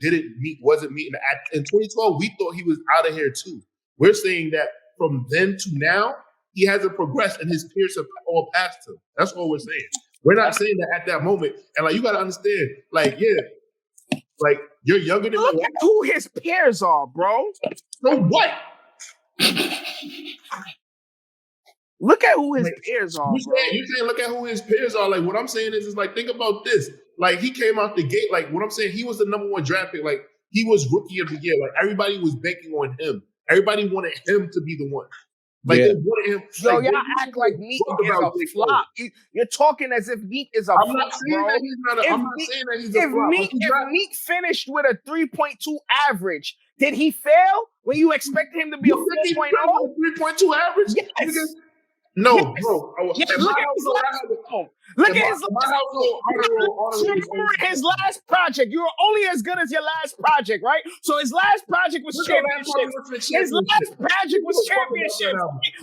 wasn't Meek. In 2012, we thought he was out of here too. We're saying that from then to now, he hasn't progressed and his peers have all passed him. That's all we're saying. We're not saying that at that moment. And like, you got to understand, like, yeah, like, you're younger than me. Look at who his peers are, bro. So what? Look at who his peers are. You're saying look at who his peers are. Like, what I'm saying is like, think about this. Like, he came out the gate. Like, what I'm saying, he was the number 1 draft pick. Like, he was rookie of the year. Like, everybody was banking on him. Everybody wanted him to be the one. Like, they wanted him. Yo, y'all act like Meek is a flop. You're talking as if Meek is a flop. I'm not saying that he's not. I'm not saying that he's a flop. If Meek finished with a 3.2 average, did he fail when you expected him to be a 4.0? 3.2 average? Yes. No, bro. Yes, look at his last. Look at his last project. You were only as good as your last project, right? So his last project was championship. His last project was championship.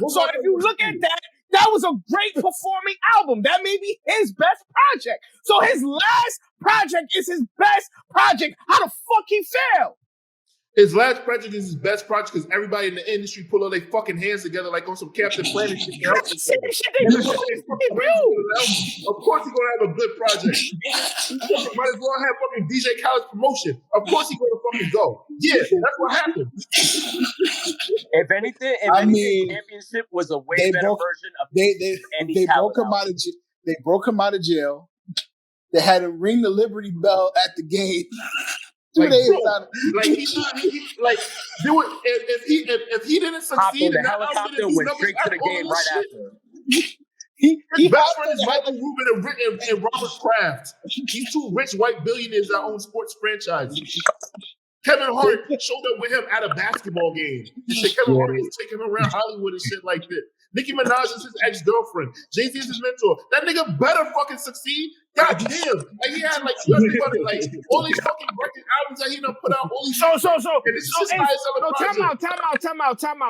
So if you look at that, that was a great performing album. That may be his best project. So his last project is his best project. How the fuck he failed? His last project is his best project because everybody in the industry pull all their fucking hands together like on some Captain Planet shit. Of course he's gonna have a good project. Might as well have fucking DJ Khaled's promotion. Of course he's gonna fucking go. Yeah, that's what happened. If anything, championship was a way better version of they broke him out of they broke him out of jail. They had him ring the Liberty Bell at the gate. Like, bro, if he didn't succeed in that helicopter, went straight to the game right after. His best friend is Michael Rubin and Robert Kraft. These 2 rich white billionaires that own sports franchises. Kevin Hart showed up with him at a basketball game. Kevin Hart was taking him around Hollywood and shit like that. Nicki Minaj is his ex-girlfriend. Jay-Z is his mentor. That nigga better fucking succeed. God damn. Like, he had, like, everybody, like, all these fucking record albums that he done put out. All these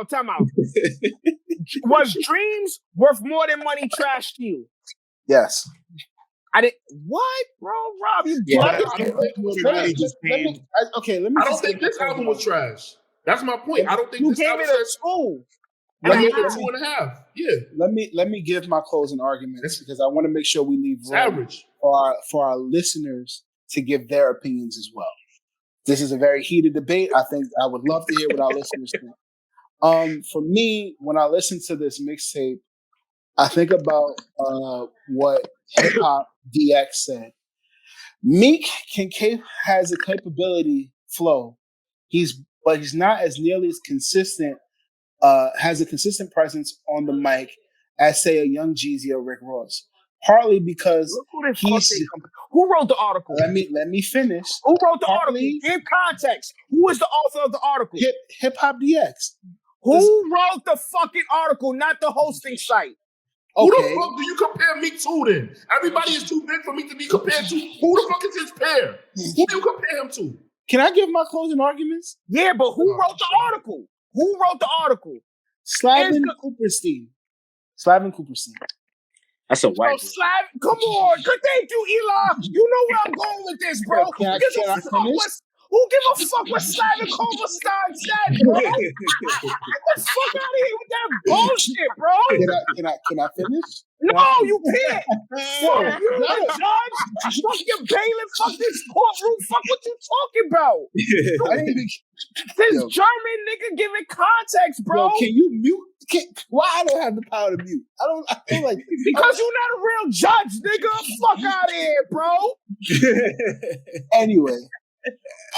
Time out. Was Dreams worth more than Money Trash to you? Yes. I didn't. What, bro? Rob, you I don't think this album was trash. That's my point. I don't think you this gave album it a 2. I gave it a 2.5. Yeah. Let me give my closing arguments because I want to make sure we leave room for our listeners to give their opinions as well. This is a very heated debate. I think I would love to hear what our listeners think. For me, when I listen to this mixtape, I think about what Hip Hop DX said. Meek has a capability flow. But he's not as nearly as consistent. Has a consistent presence on the mic as, say, a Young Jeezy or Rick Ross. Partly because who wrote the article? Let me finish. Who wrote the article? Give context. Who is the author of the article? Hip Hop DX. Who wrote the fucking article, not the hosting site? Okay. Who the fuck do you compare Meek to then? Everybody is too big for Meek to be compared to. Who the fuck is his pair? Who do you compare him to? Can I give my closing arguments? Yeah, but who wrote the article? Who wrote the article? Slavin Cooperstein. That's a white boy. Come on. Thank you, Eli. You know where I'm going with this, bro. Can I finish? Who give a fuck what Slavic Hoverstein said, bro? Get the fuck out of here with that bullshit, bro. Can I finish? No, you can't. Fuck you, the judge. Fuck your bailiff. Fuck this courtroom. Fuck what you talking about. This German nigga giving context, bro. Yo, can you mute? Why I don't have the power to mute? I feel like because you're not a real judge, nigga. Fuck out of here, bro. Anyway,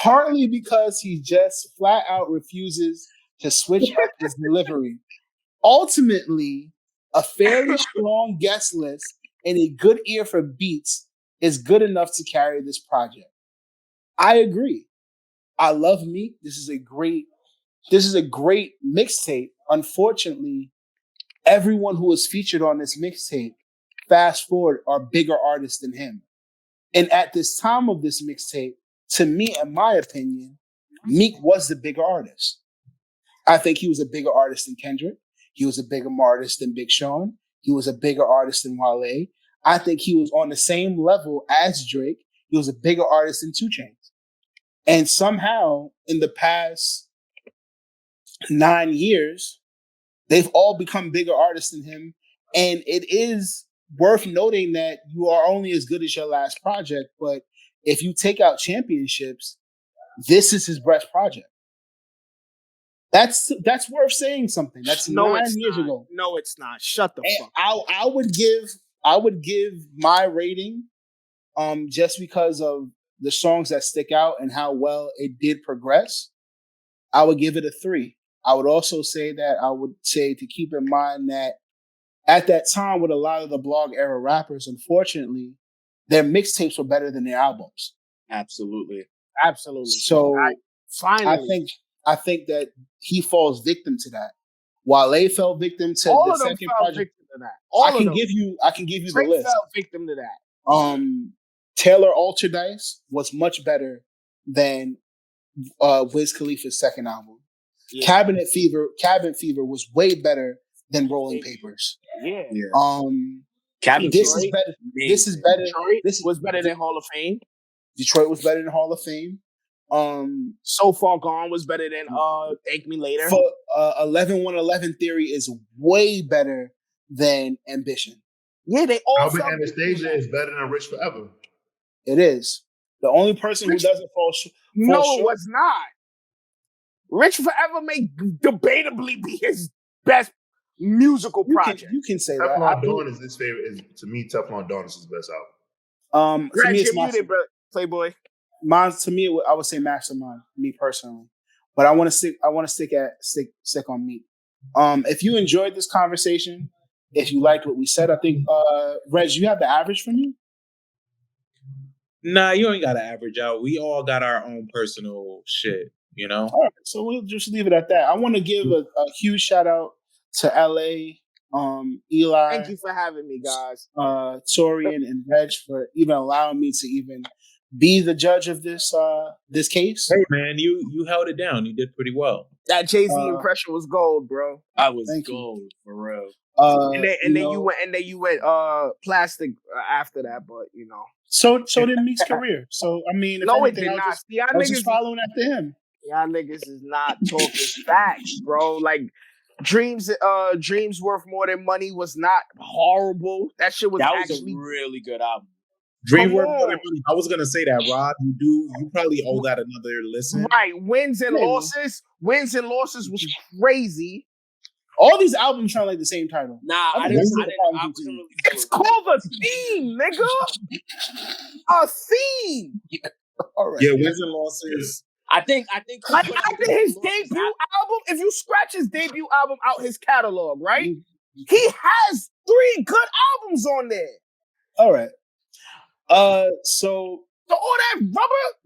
partly because he just flat out refuses to switch up his delivery. Ultimately, a fairly strong guest list and a good ear for beats is good enough to carry this project. I agree. I love Meek. This is a great mixtape. Unfortunately, everyone who was featured on this mixtape, fast forward, are bigger artists than him. And at this time of this mixtape, to me, in my opinion, Meek was the bigger artist. I think he was a bigger artist than Kendrick. He was a bigger artist than Big Sean. He was a bigger artist than Wale. I think he was on the same level as Drake. He was a bigger artist than 2 Chainz. And somehow, in the past 9 years, they've all become bigger artists than him. And it is worth noting that you are only as good as your last project. But if you take out championships, this is his best project. That's worth saying something. That's 9 years ago. No, it's not. Shut the fuck up. I would give my rating just because of the songs that stick out and how well it did progress. I would give it a 3. I would also say to keep in mind that at that time with a lot of the blog era rappers, unfortunately, their mixtapes were better than their albums. Absolutely. So finally, I think that he falls victim to that. Wale fell victim to all the of them second fell project. victim to that. I can give you Drake the list. fell victim to that. Taylor Alterdice was much better than Wiz Khalifa's second album. Yeah. Cabin Fever was way better than Rolling Papers. Yeah. This is better. Detroit was better than Hall of Fame. Detroit was better than Hall of Fame. So Far Gone was better than Thank Me Later. 11-1-11 Theory is way better than Ambition. Yeah, they all. Albert Anastasia is better than Rich Forever. It is. The only person who doesn't fall short. It was not. Rich Forever may debatably be his best musical project. You can say Teflon Dawn is his favorite. To me, Teflon Dawn is his best album. Greg, you're muted, bro. Playboy. To me, I would say Mastermind. Me personally, but I want to stick on Meek. If you enjoyed this conversation, if you liked what we said, I think Regg, you have the average for me. Nah, you ain't got to average out. We all got our own personal shit, you know? All right, so we'll just leave it at that. I want to give a huge shout out to LA, Eli. Thank you for having me, guys. Taurian and Regg for even allowing me to even be the judge of this case. Hey man, you held it down. You did pretty well. That Jay-Z impression was gold, bro. I was gold for real. And then you went plastic after that, but you know. So did Meek's career. So I mean, no, it did not. I was just following after him. Y'all niggas is not talking facts, bro. Like Dreams Worth More Than Money was not horrible. That shit was actually a really good album. Dream Worth More Than Money. I was gonna say that, Rob. You probably owe that another listen. Right. Wins and Losses was crazy. All these albums sound like the same title. Nah, I wasn't really. It's called a theme, nigga. A theme. Yeah. All right. Yeah, Wins and Losses. I think like after his debut album, if you scratch his debut album out his catalog, right? He has 3 good albums on there. All right. So all that rubber.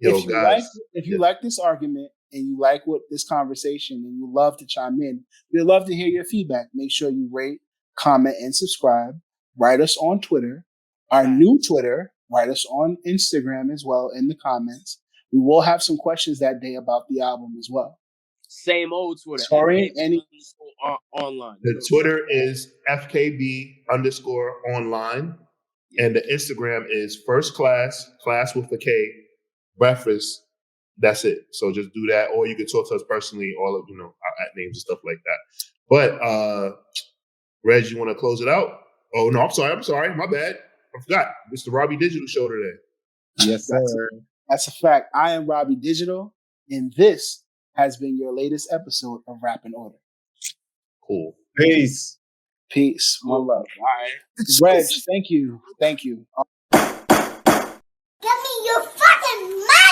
If you like this argument and you like what this conversation and you love to chime in, we'd love to hear your feedback. Make sure you rate, comment, and subscribe. Write us on Twitter, our new Twitter. Write us on Instagram as well in the comments. We will have some questions that day about the album as well. same old Twitter. Taurian, online. The Twitter is FKB_online. And the Instagram is first class with a K, breakfast. That's it. So just do that, or you can talk to us personally, all of our at names and stuff like that. But Reg, you want to close it out? Oh no, I'm sorry, my bad. I forgot. It's the Robbie Digital show today. Yes, sir. That's a fact. I am Robbie Digital, and this has been your latest episode of Rap in Order. Cool. Peace. Peace. One love. All right. Reg, thank you. Give me your fucking mouth!